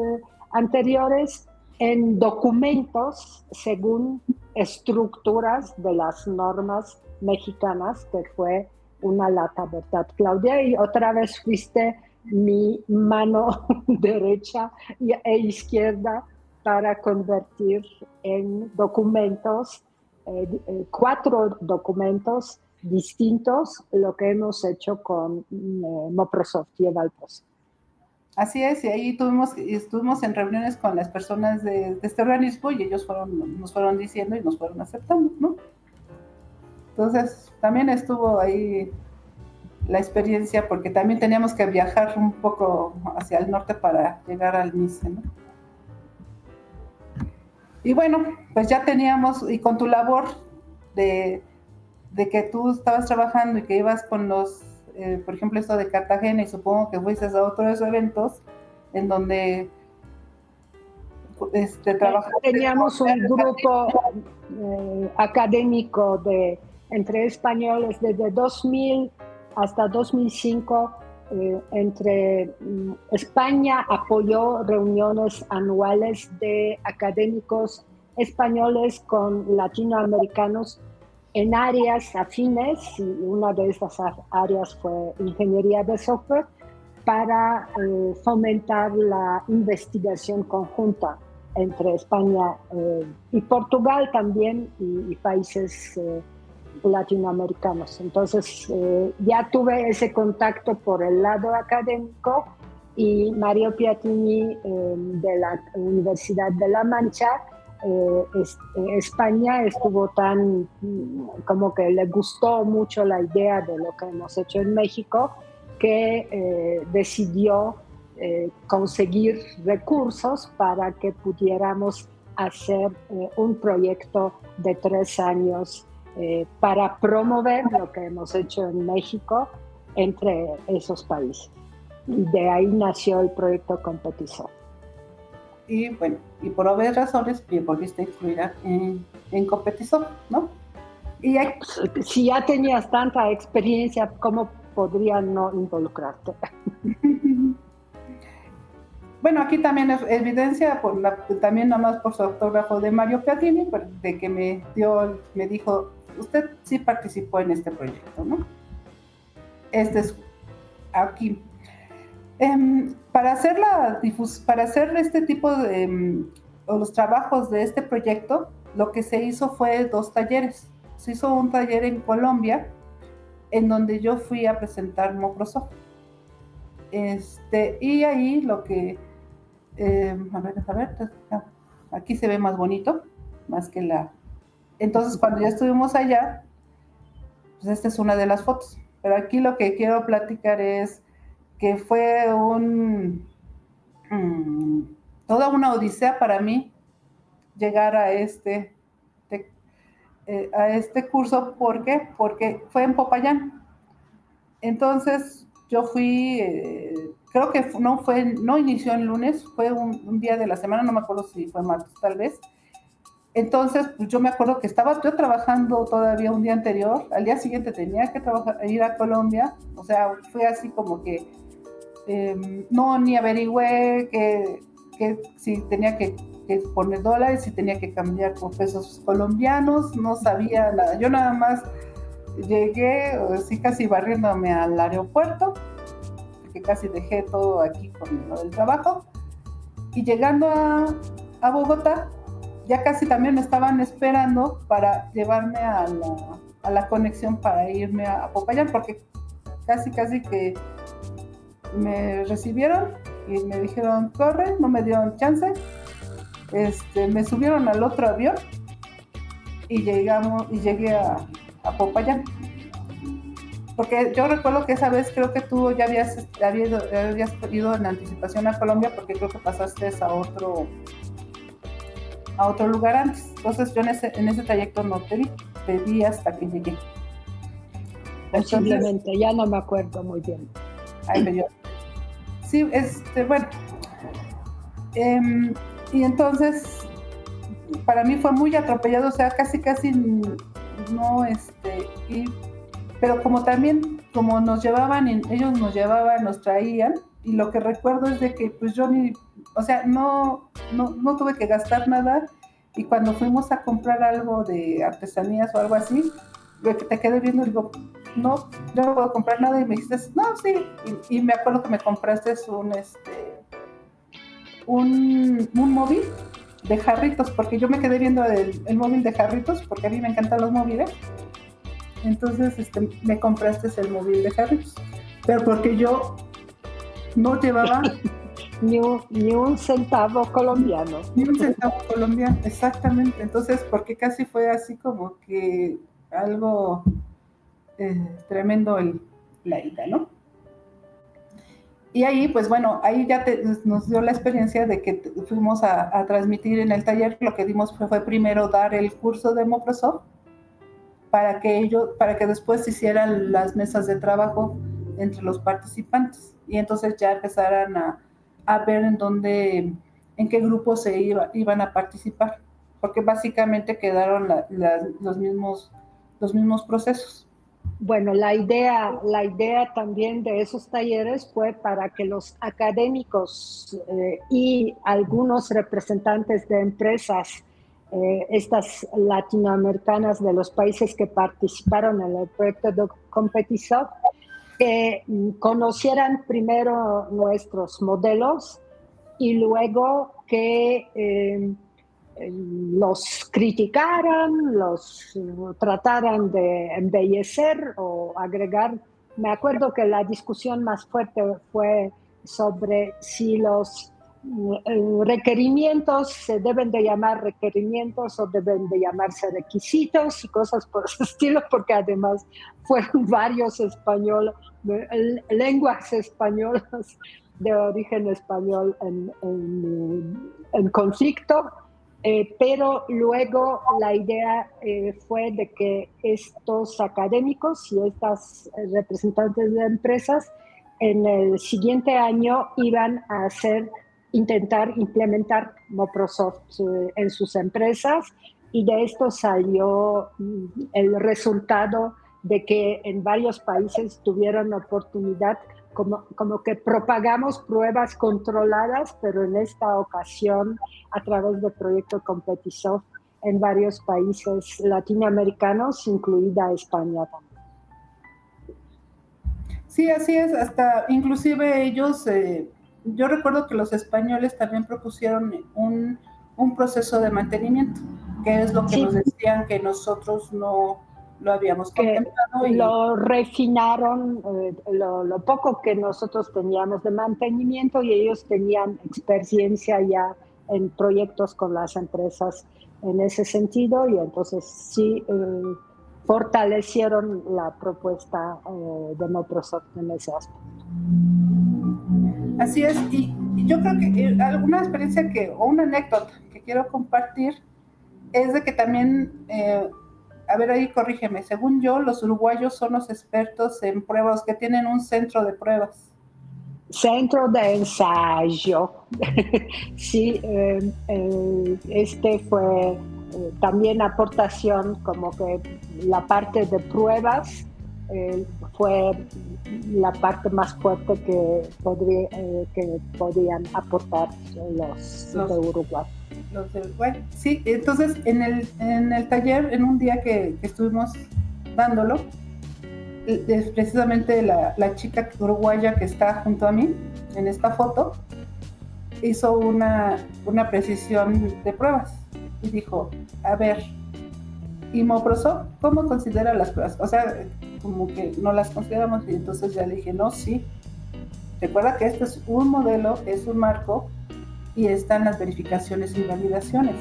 Speaker 1: anteriores en documentos según estructuras de las normas mexicanas, que fue una lata, ¿verdad, Claudia? Y otra vez fuiste mi mano derecha e izquierda para convertir en documentos, 4 documentos distintos, lo que hemos hecho con Moprosoft y Evalpos.
Speaker 2: Así es, y ahí estuvimos en reuniones con las personas de este organismo y ellos nos fueron diciendo y nos fueron aceptando, ¿no? Entonces, también estuvo ahí la experiencia, porque también teníamos que viajar un poco hacia el norte para llegar al NICE, ¿no? Y bueno, pues ya teníamos, y con tu labor de que tú estabas trabajando y que ibas con los, por ejemplo, esto de Cartagena, y supongo que fuiste a otros eventos en donde trabajaste.
Speaker 1: Teníamos un grupo académico entre españoles desde 2000 hasta 2005. Entre España apoyó reuniones anuales de académicos españoles con latinoamericanos en áreas afines, y una de esas áreas fue ingeniería de software, para fomentar la investigación conjunta entre España y Portugal también, y países latinoamericanos. Entonces ya tuve ese contacto por el lado académico, y Mario Piatini de la Universidad de La Mancha, España estuvo tan, como que le gustó mucho la idea de lo que hemos hecho en México, que decidió conseguir recursos para que pudiéramos hacer un proyecto de 3 años para promover lo que hemos hecho en México entre esos países. Y de ahí nació el proyecto Competisoft.
Speaker 2: Y bueno, y por obvias razones volviste a incluir en Competisoft, ¿no?
Speaker 1: Y si ya tenías tanta experiencia, ¿cómo podría no involucrarte?
Speaker 2: Bueno, aquí también es evidencia, también nomás por su autógrafo de Mario Piatini, de que me dijo, usted sí participó en este proyecto, ¿no? Este es aquí. Para hacer este tipo de los trabajos de este proyecto, lo que se hizo fue 2 talleres. Se hizo un taller en Colombia, en donde yo fui a presentar Moprosoft. Y ahí lo que a ver, aquí se ve más bonito, más que la... Entonces, cuando ya estuvimos allá, pues esta es una de las fotos. Pero aquí lo que quiero platicar es que fue toda una odisea para mí llegar a este curso. ¿Por qué? Porque fue en Popayán. Entonces yo fui, creo que no inició el lunes, fue un día de la semana, no me acuerdo si fue martes tal vez. Entonces, pues yo me acuerdo que estaba yo trabajando todavía un día anterior, al día siguiente tenía que ir a Colombia, o sea, fue así como que no, ni averigüé que si tenía que poner dólares, si tenía que cambiar por pesos colombianos, no sabía nada. Yo nada más llegué, así casi barriéndome al aeropuerto, porque casi dejé todo aquí con lo del trabajo, y llegando a Bogotá, ya casi también me estaban esperando para llevarme a la conexión para irme a Popayán, porque casi que me recibieron y me dijeron corre, no me dieron chance, me subieron al otro avión y llegué a Popayán. Porque yo recuerdo que esa vez creo que tú ya habías ido en anticipación a Colombia, porque creo que pasaste a otro lugar antes. Entonces yo en ese trayecto no te vi hasta que llegué.
Speaker 1: Posiblemente, ya no me acuerdo muy bien.
Speaker 2: Sí, bueno. Y entonces para mí fue muy atropellado, o sea, casi no, pero como también, como nos llevaban, ellos nos llevaban, nos traían, y lo que recuerdo es de que pues yo no tuve que gastar nada, y cuando fuimos a comprar algo de artesanías o algo así, te quedé viendo y digo, no, yo no puedo comprar nada, y me dijiste, no, sí, y me acuerdo que me compraste un móvil de jarritos, porque yo me quedé viendo el móvil de jarritos, porque a mí me encantan los móviles. Entonces me compraste el móvil de jarritos, pero porque yo no llevaba
Speaker 1: ni un centavo colombiano.
Speaker 2: Ni un centavo colombiano, exactamente. Entonces, porque casi fue así como que algo tremendo la ida, ¿no? Y ahí, pues bueno, ahí ya nos dio la experiencia de que fuimos a transmitir en el taller. Lo que dimos fue primero dar el curso de Microsoft para que después se hicieran las mesas de trabajo entre los participantes, y entonces ya empezaran a ver en qué grupos se iban a participar, porque básicamente quedaron los mismos procesos.
Speaker 1: Bueno, la idea también de esos talleres fue para que los académicos y algunos representantes de empresas, estas latinoamericanas de los países que participaron en el proyecto de Competisoft, conocieran primero nuestros modelos y luego que los criticaran, los trataran de embellecer o agregar. Me acuerdo que la discusión más fuerte fue sobre si los requerimientos se deben de llamar requerimientos o deben de llamarse requisitos y cosas por ese estilo, porque además fueron varios lenguas españolas de origen español en conflicto. Pero luego la idea fue de que estos académicos y estas representantes de empresas en el siguiente año iban a intentar implementar Microsoft en sus empresas, y de esto salió el resultado de que en varios países tuvieron oportunidad, como que propagamos pruebas controladas, pero en esta ocasión a través del proyecto Competisoft en varios países latinoamericanos, incluida España también.
Speaker 2: Sí, así es, hasta inclusive ellos, yo recuerdo que los españoles también propusieron un proceso de mantenimiento, que es lo que nos decían que nosotros no lo habíamos contemplado.
Speaker 1: Lo refinaron, lo poco que nosotros teníamos de mantenimiento, y ellos tenían experiencia ya en proyectos con las empresas en ese sentido, y entonces sí fortalecieron la propuesta de Microsoft en ese aspecto.
Speaker 2: Así es, y yo creo que alguna experiencia o una anécdota que quiero compartir es de que también, a ver, ahí corrígeme, según yo, los uruguayos son los expertos en pruebas, que tienen un centro de pruebas.
Speaker 1: Centro de ensayo. Sí, fue también aportación, como que la parte de pruebas fue la parte más fuerte que podían aportar los de Uruguay.
Speaker 2: Los de Uruguay, sí. Entonces, en el taller, en un día que estuvimos dándolo, precisamente la chica uruguaya que está junto a mí en esta foto hizo una precisión de pruebas y dijo, a ver, ¿y Microsoft cómo considera las pruebas? O sea, como que no las consideramos, y entonces ya le dije, no, sí, recuerda que este es un modelo, es un marco, y están las verificaciones y validaciones.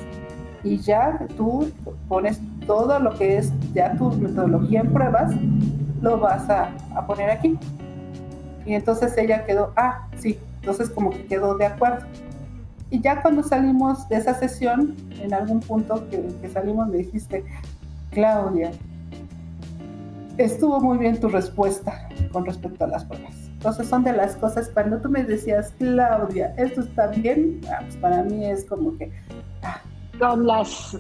Speaker 2: Y ya tú pones todo lo que es ya tu metodología en pruebas, lo vas a poner aquí. Y entonces ella quedó, sí, entonces como que quedó de acuerdo. Y ya cuando salimos de esa sesión, en algún punto que salimos, me dijiste, Claudia, estuvo muy bien tu respuesta con respecto a las pruebas. Entonces son de las cosas, cuando tú me decías, Claudia, esto está bien, pues para mí es como que...
Speaker 1: Con las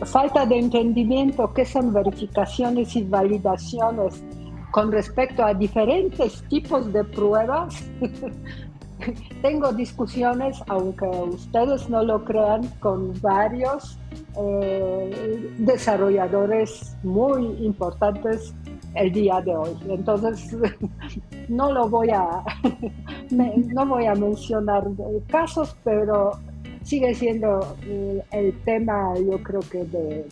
Speaker 1: falta de entendimiento que son verificaciones y validaciones con respecto a diferentes tipos de pruebas, tengo discusiones, aunque ustedes no lo crean, con varios desarrolladores muy importantes el día de hoy. Entonces, no voy a mencionar casos, pero sigue siendo el tema, yo creo que de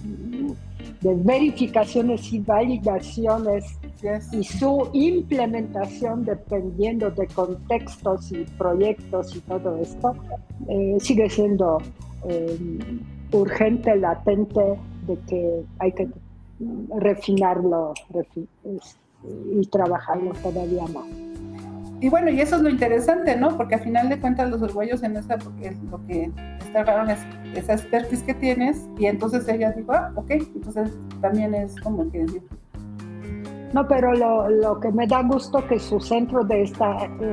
Speaker 1: verificaciones y validaciones,
Speaker 2: yes,
Speaker 1: y su implementación dependiendo de contextos y proyectos y todo esto, sigue siendo urgente, latente, de que hay que refinarlo y trabajarlo todavía más.
Speaker 2: Y bueno, y eso es lo interesante, ¿no? Porque al final de cuentas los uruguayos en esa, porque lo que destacaron es esa expertise que tienes, y entonces ella dijo, ok, entonces también es como que decir.
Speaker 1: No, pero lo que me da gusto que su centro de este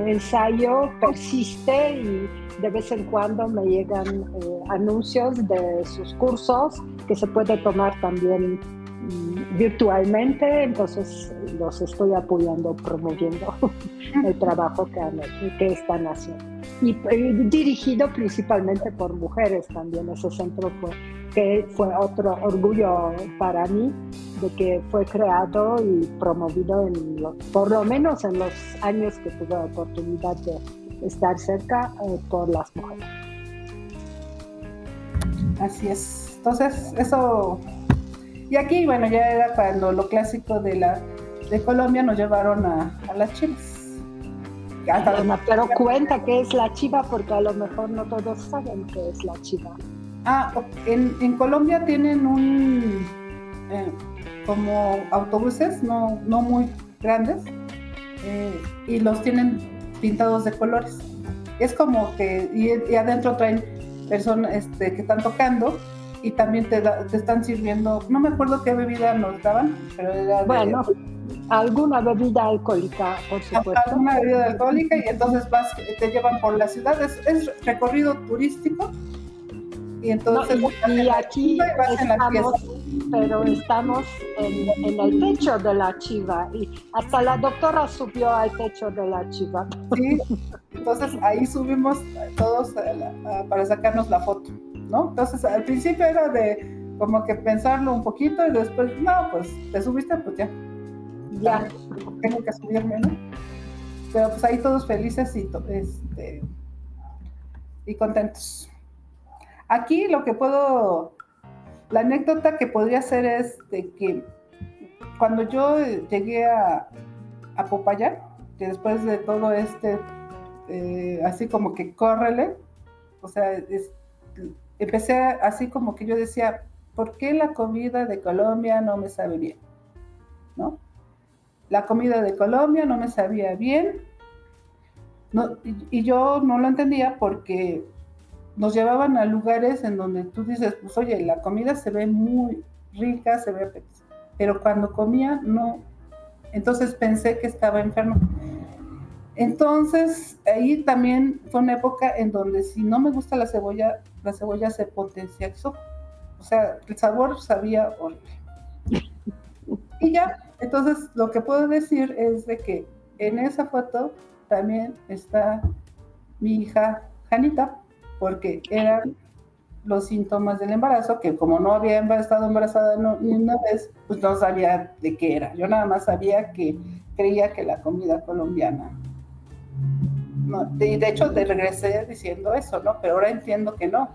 Speaker 1: ensayo persiste y de vez en cuando me llegan anuncios de sus cursos que se puede tomar también virtualmente, entonces los estoy apoyando, promoviendo el trabajo que están haciendo. Y dirigido principalmente por mujeres también. Ese centro fue otro orgullo para mí, de que fue creado y promovido por lo menos en los años que tuve la oportunidad de estar cerca por las mujeres.
Speaker 2: Así es. Entonces, eso... Y aquí, bueno, ya era cuando lo clásico de Colombia nos llevaron a las chivas.
Speaker 1: Pero cuenta qué es la chiva, porque a lo mejor no todos saben qué es la chiva.
Speaker 2: En Colombia tienen como autobuses, no muy grandes, y los tienen pintados de colores. Es como que, y adentro traen personas que están tocando, y también te están sirviendo, no me acuerdo qué bebida nos daban, pero era
Speaker 1: bueno, alguna bebida alcohólica, por supuesto.
Speaker 2: Alguna bebida alcohólica, y entonces te llevan por la ciudad, es recorrido turístico, y entonces...
Speaker 1: No, y aquí estamos en el techo de la chiva, y hasta la doctora subió al techo de la chiva.
Speaker 2: Sí, entonces ahí subimos todos para sacarnos la foto, ¿no? Entonces al principio era de como que pensarlo un poquito, y después, no, pues te subiste, pues ya. Tengo que subirme, ¿no? Pero pues ahí todos felices y contentos. Aquí lo que la anécdota que podría ser es de que cuando yo llegué a Popayán, que después de todo así como que córrele, o sea, empecé así como que yo decía, ¿por qué la comida de Colombia no me sabe bien? ¿No? La comida de Colombia no me sabía bien, no, y yo no lo entendía porque nos llevaban a lugares en donde tú dices, pues oye, la comida se ve muy rica, se ve apetecible, pero cuando comía no, entonces pensé que estaba enferma. Entonces ahí también fue una época en donde si no me gusta la cebolla se potencializó, o sea, el sabor sabía horrible. Y ya, entonces lo que puedo decir es de que en esa foto también está mi hija Janita, porque eran los síntomas del embarazo, que como no había estado embarazada ni una vez, pues no sabía de qué era. Yo nada más sabía que creía que la comida colombiana... No, de hecho, te regresé diciendo eso, ¿no? Pero ahora entiendo que no.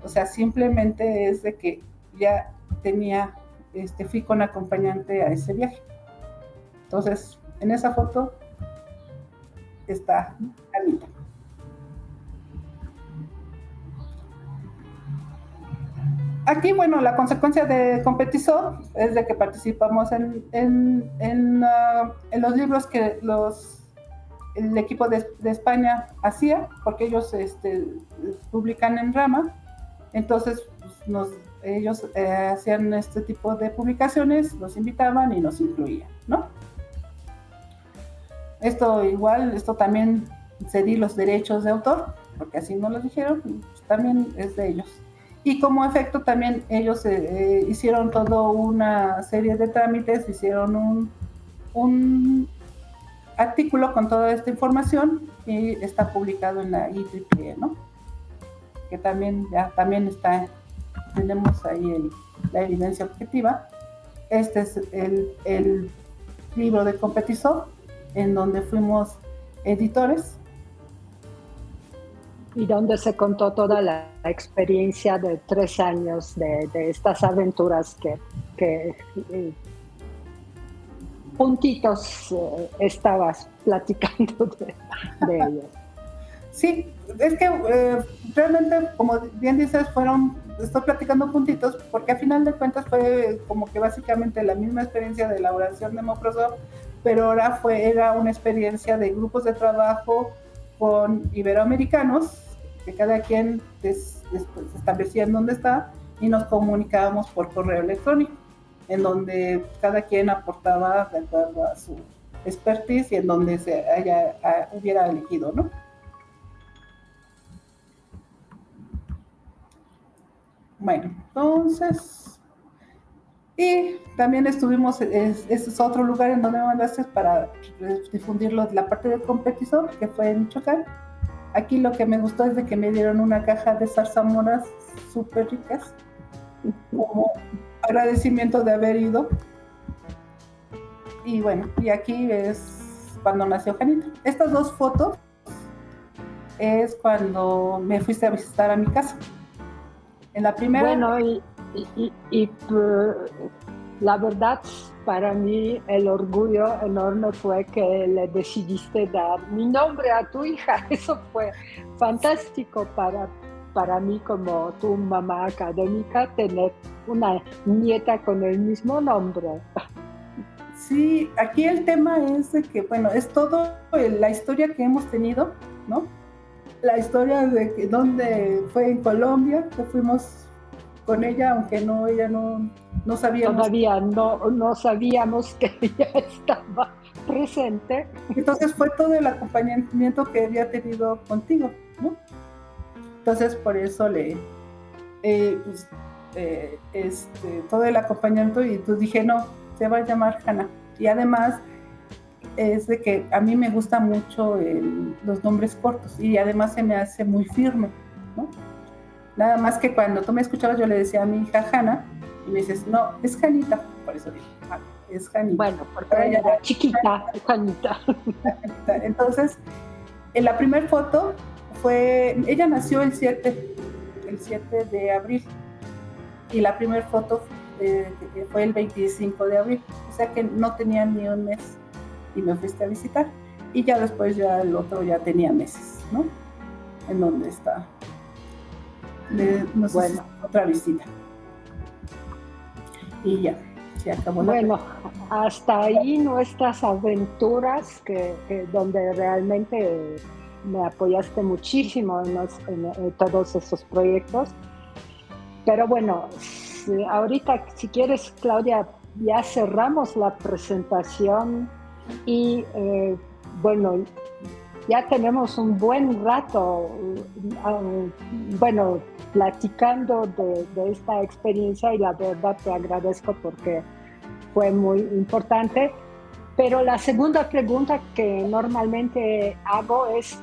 Speaker 2: O sea, simplemente es de que ya fui con acompañante a ese viaje. Entonces, en esa foto está Anita. aquí, bueno, la consecuencia de Competizo es de que participamos en los libros que el equipo de España hacía, porque ellos publican en Rama. Entonces ellos hacían este tipo de publicaciones, nos invitaban y nos incluían, ¿no? Esto también cedí los derechos de autor, porque así nos lo dijeron, pues también es de ellos. Y como efecto también ellos hicieron toda una serie de trámites, hicieron un artículo con toda esta información y está publicado en la IEEE, ¿no? Que también tenemos ahí la evidencia objetiva. Este es el libro de Competizo, en donde fuimos editores.
Speaker 1: Y donde se contó toda la experiencia de 3 años de estas aventuras que puntitos estabas platicando de ellos.
Speaker 2: Sí, es que realmente, como bien dices, estoy platicando puntitos, porque a final de cuentas fue como que básicamente la misma experiencia de elaboración de Microsoft, pero ahora era una experiencia de grupos de trabajo con iberoamericanos, que cada quien se establecía en donde está y nos comunicábamos por correo electrónico, en donde cada quien aportaba de acuerdo a su expertise y en donde hubiera elegido, ¿no? Bueno, entonces, y también estuvimos, ese es otro lugar en donde me mandaste para difundirlo, la parte del Competizo, que fue en Michoacán. Aquí lo que me gustó es de que me dieron una caja de zarzamoras súper ricas, como agradecimiento de haber ido. Y bueno, y aquí es cuando nació Janita. Estas 2 fotos es cuando me fuiste a visitar a mi casa. En la primera...
Speaker 1: Bueno, y la verdad, para mí el orgullo enorme fue que le decidiste dar mi nombre a tu hija. Eso fue fantástico para mí como tu mamá académica, tener una nieta con el mismo nombre.
Speaker 2: Sí, aquí el tema es de que, bueno, es todo la historia que hemos tenido, ¿no? La historia de que donde fue en Colombia, que fuimos con ella, aunque ella no sabíamos.
Speaker 1: Todavía no sabíamos que ella estaba presente.
Speaker 2: Entonces fue todo el acompañamiento que había tenido contigo, ¿no? Entonces por eso todo el acompañamiento, y pues dije, no, se va a llamar Hannah. Y además es de que a mí me gustan mucho los nombres cortos y además se me hace muy firme, ¿no? Nada más que cuando tú me escuchabas yo le decía a mi hija Hannah y me dices, no, es Janita, por eso dije, es Janita.
Speaker 1: Bueno, porque ella era chiquita, Janita.
Speaker 2: Entonces, en la primera foto ella nació el 7 de abril y la primera foto fue el 25 de abril, o sea que no tenía ni un mes y me fuiste a visitar y ya después ya el otro ya tenía meses, ¿no? En donde está. No sé, bueno, si otra visita. Y ya, se acabó.
Speaker 1: Bueno, hasta ahí nuestras aventuras, donde realmente me apoyaste muchísimo en todos esos proyectos. Pero bueno, ahorita, si quieres, Claudia, ya cerramos la presentación y bueno, ya tenemos un buen rato, bueno, platicando de esta experiencia y la verdad te agradezco porque fue muy importante. Pero la segunda pregunta que normalmente hago es,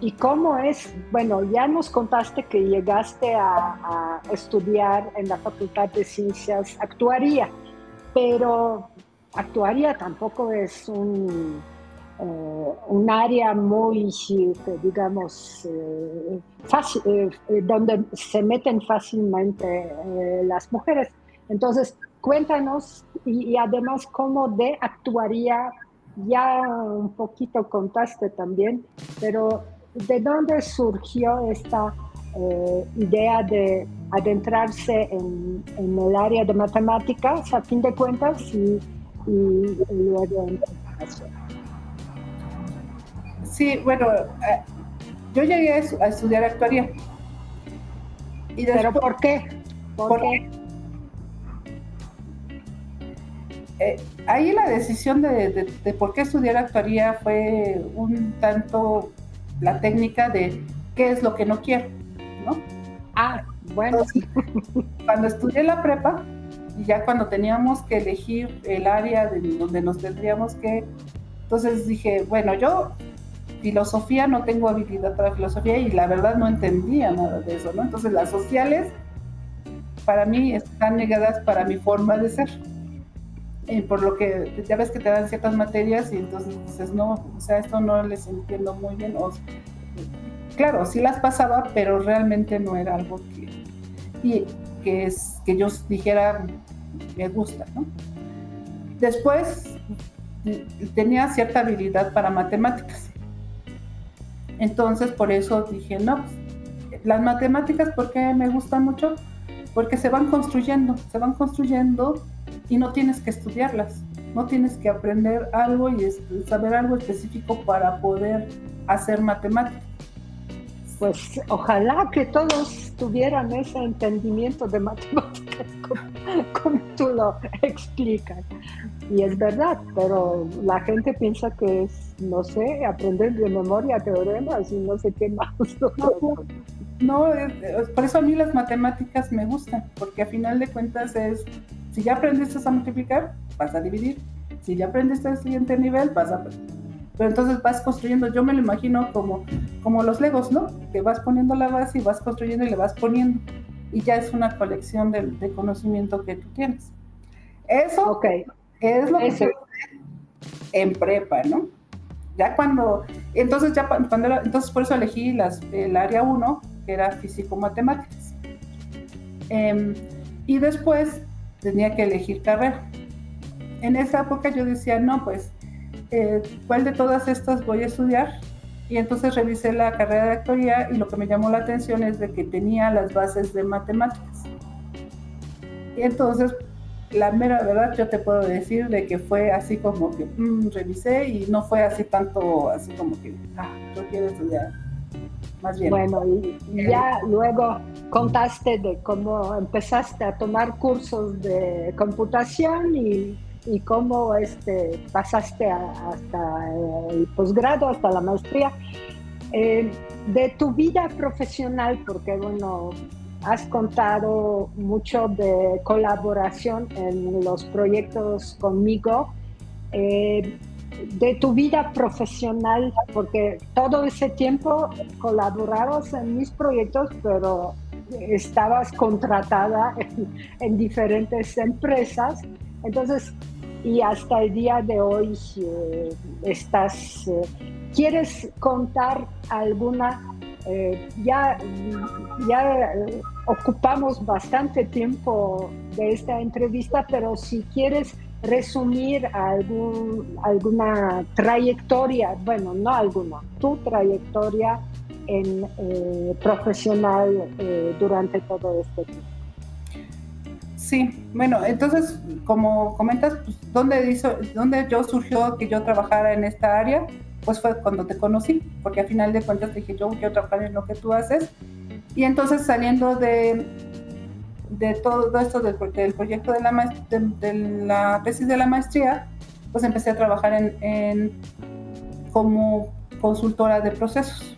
Speaker 1: ¿y cómo es? Bueno, ya nos contaste que llegaste a estudiar en la Facultad de Ciencias actuaría, pero actuaría tampoco es un área muy, digamos, fácil, donde se meten fácilmente las mujeres. Entonces, cuéntanos y además cómo de actuaría, ya un poquito contaste también, pero ¿de dónde surgió esta idea de adentrarse en el área de matemáticas, a fin de cuentas, y luego en computación.
Speaker 2: Sí, bueno, yo llegué a estudiar actuaría. Y después,
Speaker 1: ¿pero por qué? ¿Por qué?
Speaker 2: Ahí la decisión de por qué estudiar actuaría fue un tanto la técnica de qué es lo que no quiero, ¿no?
Speaker 1: Ah, bueno.
Speaker 2: Entonces, cuando estudié la prepa, y ya cuando teníamos que elegir el área donde nos tendríamos que, entonces dije, bueno, yo filosofía no tengo habilidad para filosofía y la verdad no entendía nada de eso, ¿no? Entonces las sociales para mí están negadas para mi forma de ser. Por lo que ya ves que te dan ciertas materias y entonces dices, no, o sea, esto no les entiendo muy bien. Claro, sí las pasaba, pero realmente no era algo que yo dijera, me gusta, ¿no? Después tenía cierta habilidad para matemáticas. Entonces, por eso dije, no, pues, las matemáticas, ¿por qué me gustan mucho? Porque se van construyendo y no tienes que estudiarlas, no tienes que aprender algo y saber algo específico para poder hacer matemáticas.
Speaker 1: Pues ojalá que todos tuvieran ese entendimiento de matemáticas como tú lo explicas. Y es verdad, pero la gente piensa que es, no sé, aprender de memoria teoremas y no sé qué más.
Speaker 2: No, por eso a mí las matemáticas me gustan, porque a final de cuentas si ya aprendiste a multiplicar, vas a dividir. Si ya aprendiste al siguiente nivel, pero entonces vas construyendo. Yo me lo imagino como los Legos, ¿no? Que vas poniendo la base y vas construyendo y le vas poniendo. Y ya es una colección de conocimiento que tú tienes. Eso
Speaker 1: okay.
Speaker 2: Es lo que se en prepa, ¿no? Ya entonces por eso elegí el área 1, que era físico-matemáticas. Y después tenía que elegir carrera. En esa época yo decía, no, pues, ¿cuál de todas estas voy a estudiar? Y entonces revisé la carrera de actuaría y lo que me llamó la atención es de que tenía las bases de matemáticas. Y entonces, la mera verdad, yo te puedo decir de que fue así como que revisé y no fue así tanto, así como que, yo quiero estudiar. Más bien.
Speaker 1: Bueno, y ya luego contaste de cómo empezaste a tomar cursos de computación y cómo pasaste hasta el posgrado, hasta la maestría. De tu vida profesional, porque bueno, has contado mucho de colaboración en los proyectos conmigo. De tu vida profesional, porque todo ese tiempo colaborabas en mis proyectos, pero estabas contratada en diferentes empresas, entonces, y hasta el día de hoy ¿quieres contar alguna? Ya ocupamos bastante tiempo de esta entrevista, pero si quieres resumir alguna trayectoria, bueno, no alguna, tu trayectoria profesional durante todo este tiempo.
Speaker 2: Sí, bueno, entonces, como comentas, pues, ¿dónde yo surgió que yo trabajara en esta área? Pues fue cuando te conocí, porque al final de cuentas te dije, yo quiero trabajar en lo que tú haces. Y entonces saliendo de todo esto del proyecto de la tesis de la maestría, pues empecé a trabajar como consultora de procesos.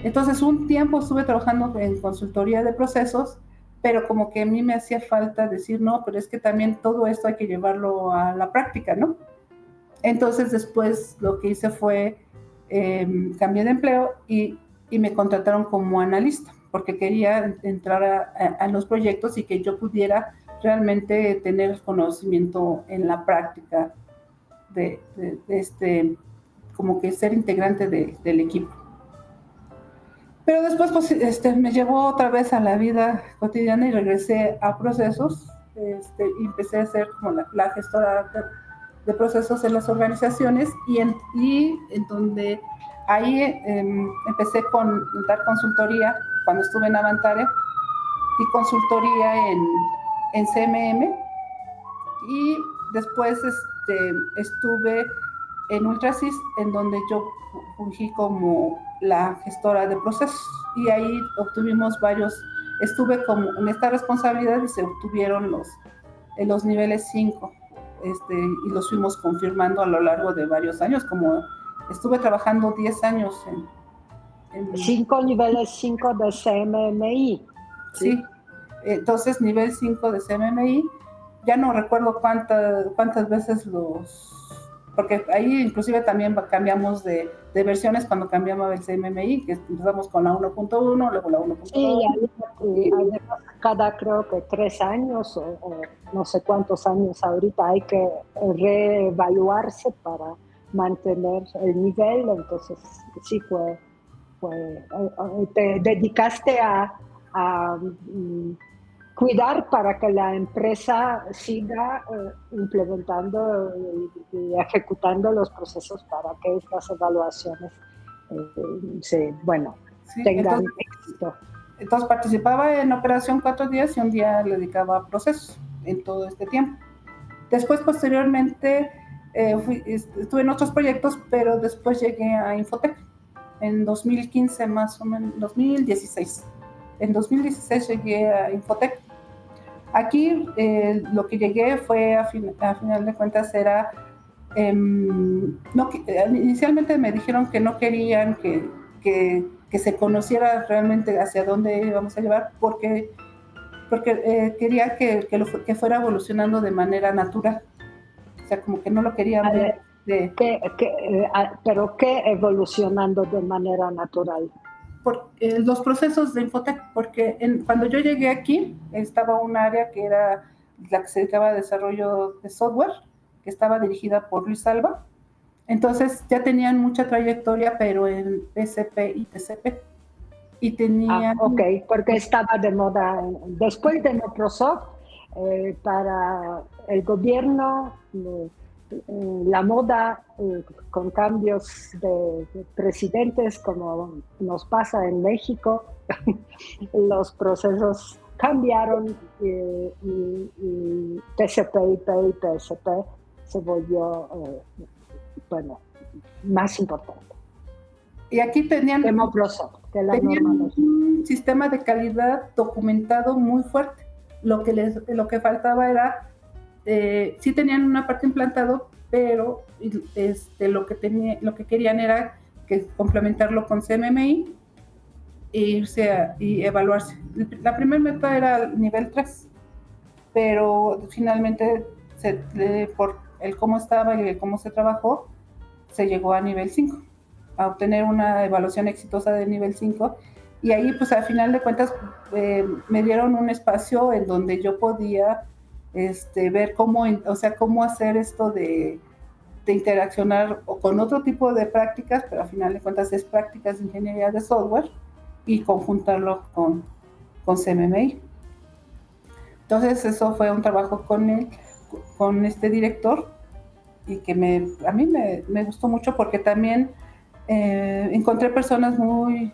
Speaker 2: Entonces un tiempo estuve trabajando en consultoría de procesos, pero como que a mí me hacía falta decir, no, pero es que también todo esto hay que llevarlo a la práctica, ¿no? Entonces después lo que hice fue cambié de empleo y me contrataron como analista, porque quería entrar a los proyectos y que yo pudiera realmente tener conocimiento en la práctica de como que ser integrante del equipo. Pero después pues, me llevó otra vez a la vida cotidiana y regresé a procesos y empecé a ser como la gestora de procesos en las organizaciones y en donde Ahí empecé con dar consultoría cuando estuve en Avantare, di consultoría en CMM y después estuve en Ultrasys, en donde yo fungí como la gestora de procesos y ahí obtuvimos estuve como en esta responsabilidad y se obtuvieron los niveles 5 y los fuimos confirmando a lo largo de varios años, como estuve trabajando 10 años en
Speaker 1: 5 niveles 5 de CMMI.
Speaker 2: Sí, entonces nivel 5 de CMMI, ya no recuerdo cuántas veces porque ahí inclusive también cambiamos de versiones cuando cambiamos el CMMI, que empezamos con la 1.1, luego la 1.2.
Speaker 1: Sí, además creo que 3 años o no sé cuántos años ahorita hay que reevaluarse para mantener el nivel, entonces sí te dedicaste a cuidar para que la empresa siga implementando y ejecutando los procesos para que estas evaluaciones tengan éxito.
Speaker 2: Entonces participaba en Operación 4 días y un día le dedicaba a procesos en todo este tiempo. Después, posteriormente, estuve en otros proyectos, pero después llegué a Infotec en 2015 más o menos, 2016. En 2016 llegué a Infotec. Aquí lo que llegué fue, a final de cuentas, era... inicialmente me dijeron que no querían que se conociera realmente hacia dónde íbamos a llevar, porque quería que fuera evolucionando de manera natural. O sea, como que no lo querían ver.
Speaker 1: ¿Pero qué evolucionando de manera natural?
Speaker 2: Los procesos de Infotec, porque cuando yo llegué aquí estaba un área que era la que se dedicaba al desarrollo de software, que estaba dirigida por Luis Alba. Entonces ya tenían mucha trayectoria, pero en PCP y TCP. Y tenían...
Speaker 1: ok, porque estaba de moda. Después de Microsoft, para el gobierno, la moda con cambios de presidentes, como nos pasa en México, los procesos cambiaron y TCP, IP y PSP se volvió más importante.
Speaker 2: Y aquí tenían
Speaker 1: un
Speaker 2: sistema de calidad documentado muy fuerte. Lo que faltaba era, sí tenían una parte implantado, pero lo que querían era complementarlo con CMMI y evaluarse. La primera meta era el nivel 3, pero finalmente por el cómo estaba y el cómo se trabajó, se llegó a nivel 5, a obtener una evaluación exitosa de nivel 5, y ahí pues al final de cuentas me dieron un espacio en donde yo podía ver cómo hacer esto de interaccionar con otro tipo de prácticas, pero al final de cuentas es prácticas de ingeniería de software y conjuntarlo con CMMI. Entonces eso fue un trabajo con este director, y que a mí me gustó mucho porque también encontré personas muy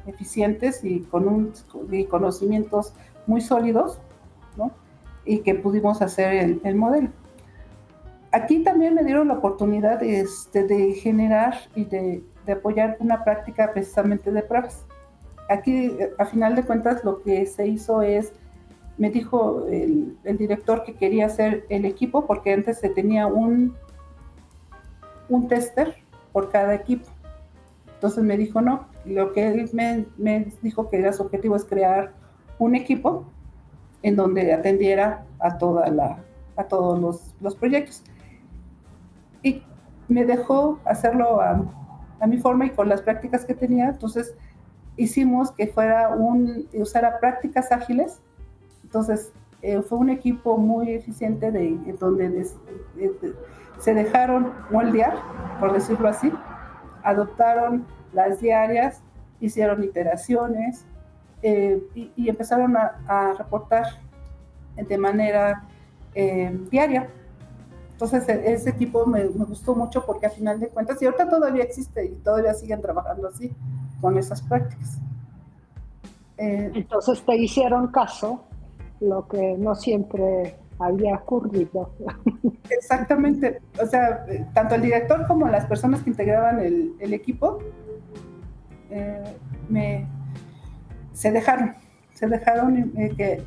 Speaker 2: eficientes y con conocimientos muy sólidos, ¿no? Y que pudimos hacer el modelo. Aquí también me dieron la oportunidad de generar y de apoyar una práctica precisamente de pruebas. Aquí, a final de cuentas, lo que se hizo me dijo el director que quería hacer el equipo, porque antes se tenía un tester por cada equipo. Entonces me dijo no, lo que él me dijo que era su objetivo es crear un equipo en donde atendiera a todos los proyectos. Y me dejó hacerlo a mi forma y con las prácticas que tenía. Entonces hicimos que usara prácticas ágiles. Entonces fue un equipo muy eficiente donde se dejaron moldear, por decirlo así, adoptaron las diarias, hicieron iteraciones y empezaron a reportar de manera diaria. Entonces ese equipo me gustó mucho porque a final de cuentas, y ahorita todavía existe y todavía siguen trabajando así, con esas prácticas.
Speaker 1: Entonces te hicieron caso, lo que no siempre había ocurrido.
Speaker 2: Exactamente, o sea, tanto el director como las personas que integraban el equipo me, se dejaron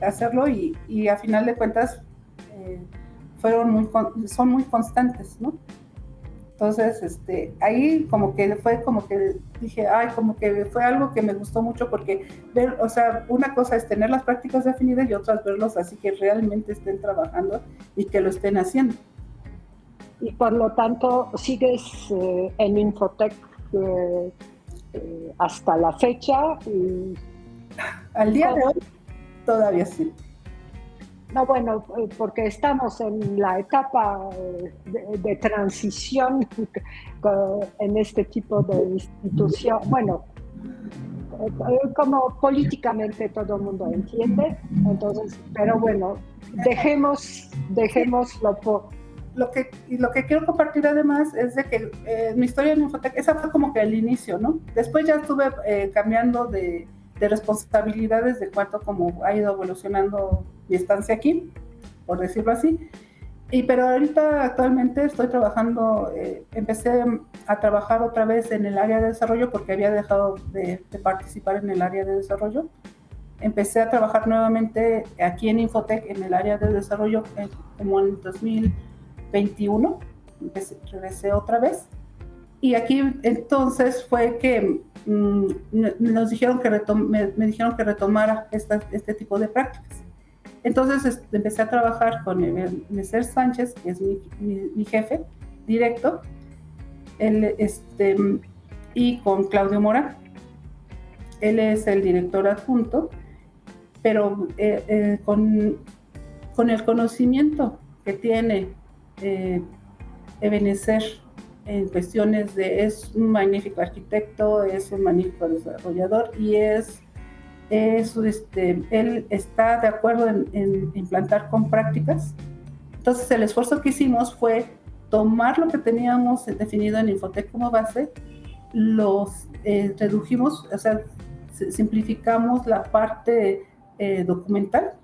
Speaker 2: hacerlo y a final de cuentas son muy constantes, ¿no? Entonces, ahí como que dije, ay, como que fue algo que me gustó mucho porque ver, o sea, una cosa es tener las prácticas definidas y otras verlos así que realmente estén trabajando y que lo estén haciendo.
Speaker 1: Y por lo tanto, sigues en Infotec hasta la fecha. Y
Speaker 2: al día de hoy, todavía sí.
Speaker 1: No, bueno, porque estamos en la etapa de transición en este tipo de institución. Bueno, como políticamente todo el mundo entiende, entonces, pero bueno, dejémoslo por...
Speaker 2: Lo que quiero compartir además es de que mi historia en Infotec, esa fue como que el inicio, ¿no? Después ya estuve cambiando de responsabilidades de cuánto como ha ido evolucionando mi estancia aquí, por decirlo así. Pero ahorita actualmente estoy trabajando, empecé a trabajar otra vez en el área de desarrollo porque había dejado de participar en el área de desarrollo. Empecé a trabajar nuevamente aquí en Infotec en el área de desarrollo como en 2021, regresé otra vez. Y aquí entonces fue que nos dijeron que me dijeron que retomara este tipo de prácticas. Entonces empecé a trabajar con Necer Sánchez, que es mi jefe directo, y con Claudio Mora. Él es el director adjunto, pero con el conocimiento que tiene Ebenezer en cuestiones es un magnífico arquitecto, es un magnífico desarrollador y él está de acuerdo en implantar con prácticas. Entonces el esfuerzo que hicimos fue tomar lo que teníamos definido en Infotec como base, los redujimos, o sea, simplificamos la parte documental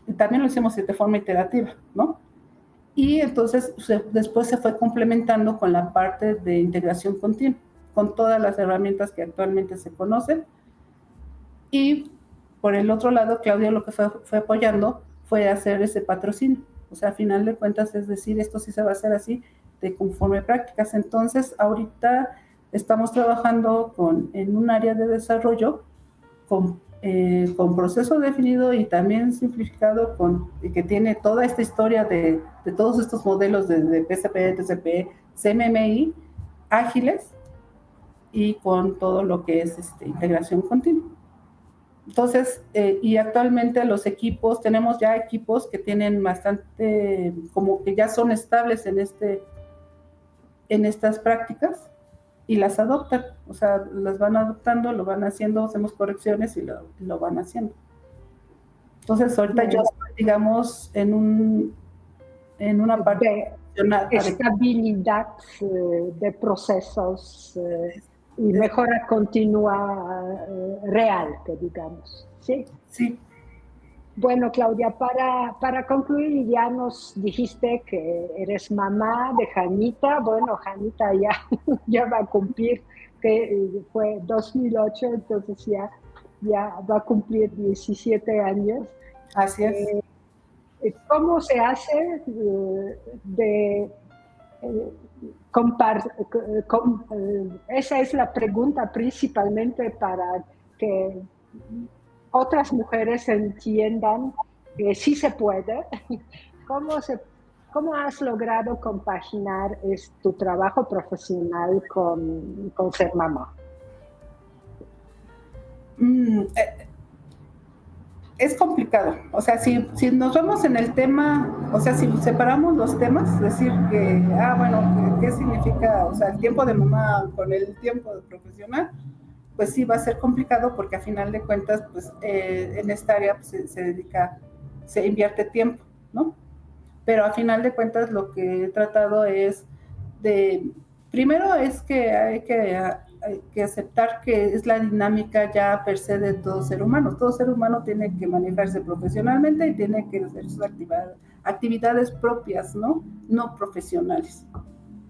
Speaker 2: y también lo hicimos de forma iterativa, ¿no? Y entonces después se fue complementando con la parte de integración continua, con todas las herramientas que actualmente se conocen. Y por el otro lado, Claudia lo que fue apoyando fue hacer ese patrocinio. O sea, a final de cuentas, es decir, esto sí se va a hacer así, de conforme prácticas. Entonces, ahorita estamos trabajando en un área de desarrollo con proceso definido y también simplificado, que tiene toda esta historia de todos estos modelos de PCP, TCP, CMMI, ágiles y con todo lo que es integración continua. Entonces, y actualmente tenemos ya equipos que tienen bastante, como que ya son estables en estas prácticas y las adoptan, o sea, las van adoptando, lo van haciendo, hacemos correcciones y lo van haciendo. Entonces, ahorita yo estoy, digamos, en una parte
Speaker 1: de estabilidad de procesos y mejora continua real, que digamos. ¿Sí?
Speaker 2: Sí.
Speaker 1: Bueno, Claudia, para concluir, ya nos dijiste que eres mamá de Janita. Bueno, Janita ya va a cumplir, que fue 2008, entonces ya va a cumplir 17 años.
Speaker 2: Así es.
Speaker 1: ¿Cómo se hace esa es la pregunta principalmente para que otras mujeres entiendan que sí se puede? ¿Cómo has logrado compaginar tu trabajo profesional con ser mamá?
Speaker 2: Es complicado, o sea, si nos vemos en el tema, o sea, si separamos los temas, es decir, que, bueno, ¿qué significa, o sea, el tiempo de mamá con el tiempo de profesional? Pues sí va a ser complicado porque a final de cuentas, pues en esta área pues, se invierte tiempo, ¿no? pero a final de cuentas lo que he tratado es primero es que hay que aceptar que es la dinámica ya per se de todo ser humano. Todo ser humano tiene que manejarse profesionalmente y tiene que hacer sus actividades propias, ¿no? No profesionales.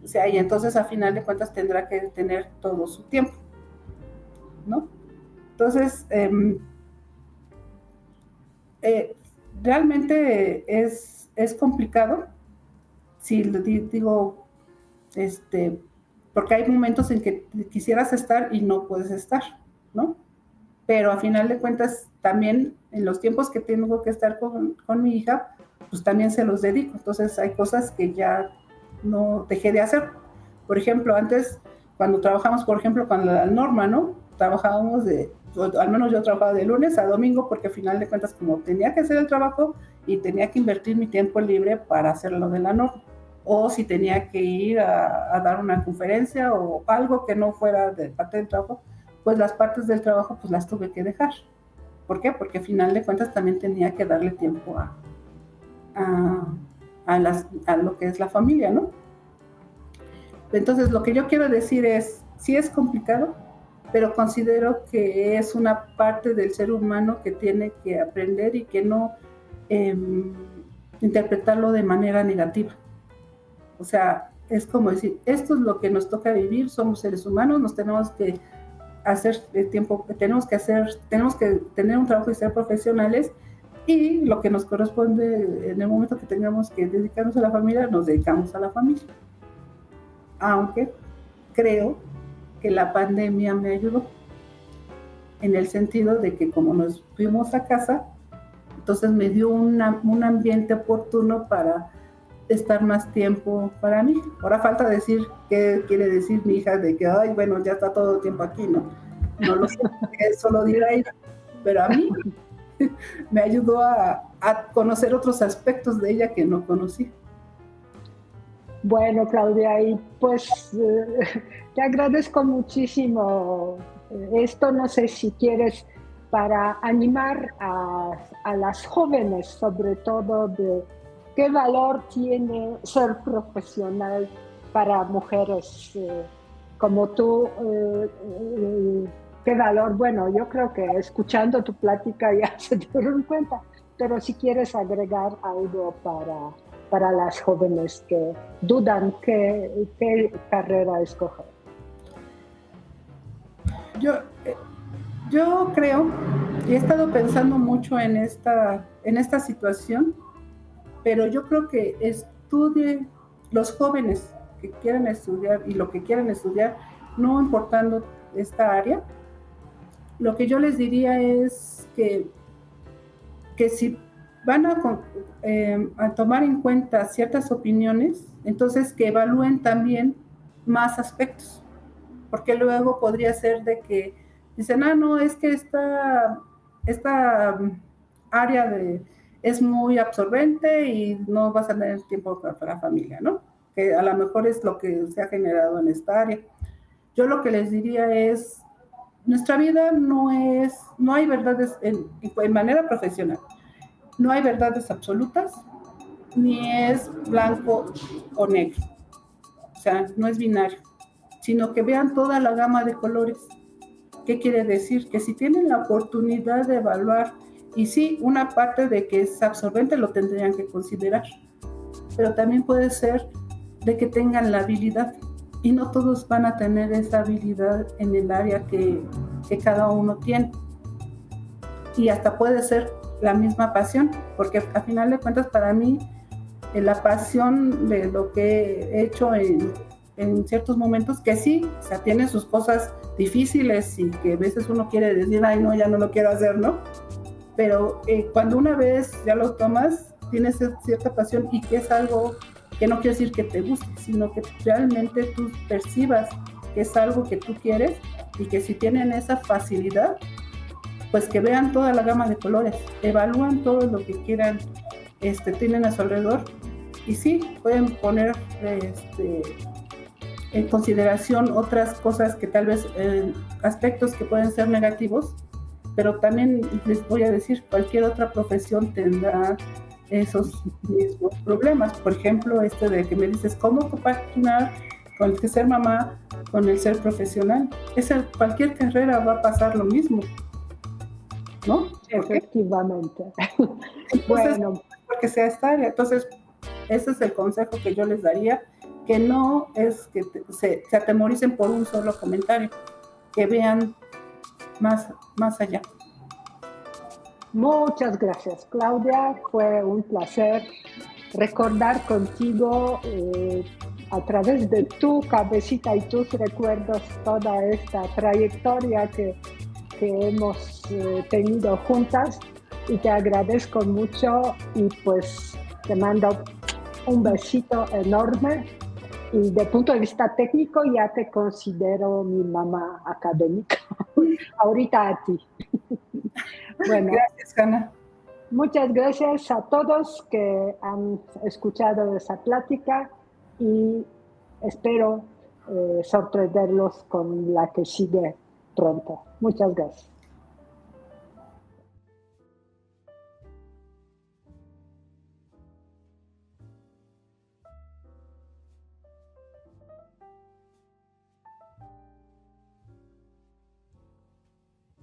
Speaker 2: O sea, y entonces a final de cuentas tendrá que tener todo su tiempo, ¿no? Entonces, realmente es complicado, si digo, porque hay momentos en que quisieras estar y no puedes estar, ¿no? Pero a final de cuentas, también en los tiempos que tengo que estar con mi hija, pues también se los dedico. Entonces hay cosas que ya no dejé de hacer. Por ejemplo, antes, cuando trabajamos, por ejemplo, con la Norma, ¿no? Trabajábamos al menos yo trabajaba de lunes a domingo, porque a final de cuentas, como tenía que hacer el trabajo y tenía que invertir mi tiempo libre para hacer lo de la Norma, o si tenía que ir a dar una conferencia o algo que no fuera de parte del trabajo, pues las partes del trabajo pues las tuve que dejar. ¿Por qué? Porque al final de cuentas también tenía que darle tiempo a lo que es la familia, ¿no? Entonces lo que yo quiero decir es, sí es complicado, pero considero que es una parte del ser humano que tiene que aprender y que no interpretarlo de manera negativa. O sea, es como decir, esto es lo que nos toca vivir, somos seres humanos, nos tenemos que hacer el tiempo, tenemos que tener un trabajo y ser profesionales, y lo que nos corresponde en el momento que tengamos que dedicarnos a la familia, nos dedicamos a la familia. Aunque creo que la pandemia me ayudó, en el sentido de que como nos fuimos a casa, entonces me dio un ambiente oportuno para estar más tiempo para mí. Ahora falta decir qué quiere decir mi hija de que, ay, bueno, ya está todo el tiempo aquí, no lo sé, eso lo dirá ella, pero a mí me ayudó a conocer otros aspectos de ella que no conocí.
Speaker 1: Bueno, Claudia, y pues te agradezco muchísimo esto. No sé si quieres, para animar a las jóvenes, sobre todo, de qué valor tiene ser profesional para mujeres como tú. Qué valor. Bueno, yo creo que escuchando tu plática ya se dieron cuenta, pero si quieres agregar algo para las jóvenes que dudan qué carrera escoger.
Speaker 2: Yo creo, y he estado pensando mucho en esta situación, pero yo creo que estudien los jóvenes que quieren estudiar y lo que quieren estudiar, no importando esta área. Lo que yo les diría es que si van a tomar en cuenta ciertas opiniones, entonces que evalúen también más aspectos, porque luego podría ser de que dicen, no, es que esta área es muy absorbente y no vas a tener tiempo para la familia, ¿no? Que a lo mejor es lo que se ha generado en esta área. Yo lo que les diría es, nuestra vida no hay verdades en manera profesional. No hay verdades absolutas, ni es blanco o negro. O sea, no es binario, sino que vean toda la gama de colores. ¿Qué quiere decir? Que si tienen la oportunidad de evaluar, y sí, una parte de que es absorbente lo tendrían que considerar, pero también puede ser de que tengan la habilidad, y no todos van a tener esa habilidad en el área que cada uno tiene. Y hasta puede ser la misma pasión, porque a final de cuentas para mí la pasión de lo que he hecho en ciertos momentos, que sí, o sea, tiene sus cosas difíciles y que a veces uno quiere decir, ay no, ya no lo quiero hacer, ¿no? Pero cuando una vez ya lo tomas, tienes cierta pasión, y que es algo que no quiere decir que te guste, sino que realmente tú percibas que es algo que tú quieres, y que si tienen esa facilidad, pues que vean toda la gama de colores, evalúan todo lo que quieran, tienen a su alrededor, y sí, pueden poner en consideración otras cosas que tal vez, aspectos que pueden ser negativos, pero también les voy a decir, cualquier otra profesión tendrá esos mismos problemas. Por ejemplo, este de que me dices, ¿cómo compaginar con el que ser mamá con el ser profesional? Cualquier carrera va a pasar lo mismo, ¿no?
Speaker 1: Efectivamente.
Speaker 2: Entonces,
Speaker 1: Bueno,
Speaker 2: porque sea esta área. Entonces, ese es el consejo que yo les daría, que no es que se atemoricen por un solo comentario, que vean más allá.
Speaker 1: muchas gracias, Claudia. Fue un placer recordar contigo a través de tu cabecita y tus recuerdos toda esta trayectoria que hemos tenido juntas, y te agradezco mucho y pues te mando un besito enorme, y de punto de vista técnico ya te considero mi mamá académica. Ahorita a ti. Bueno,
Speaker 2: Gracias, Hanna.
Speaker 1: muchas gracias a todos que han escuchado esa plática, y espero sorprenderlos con la que sigue pronto. Muchas gracias.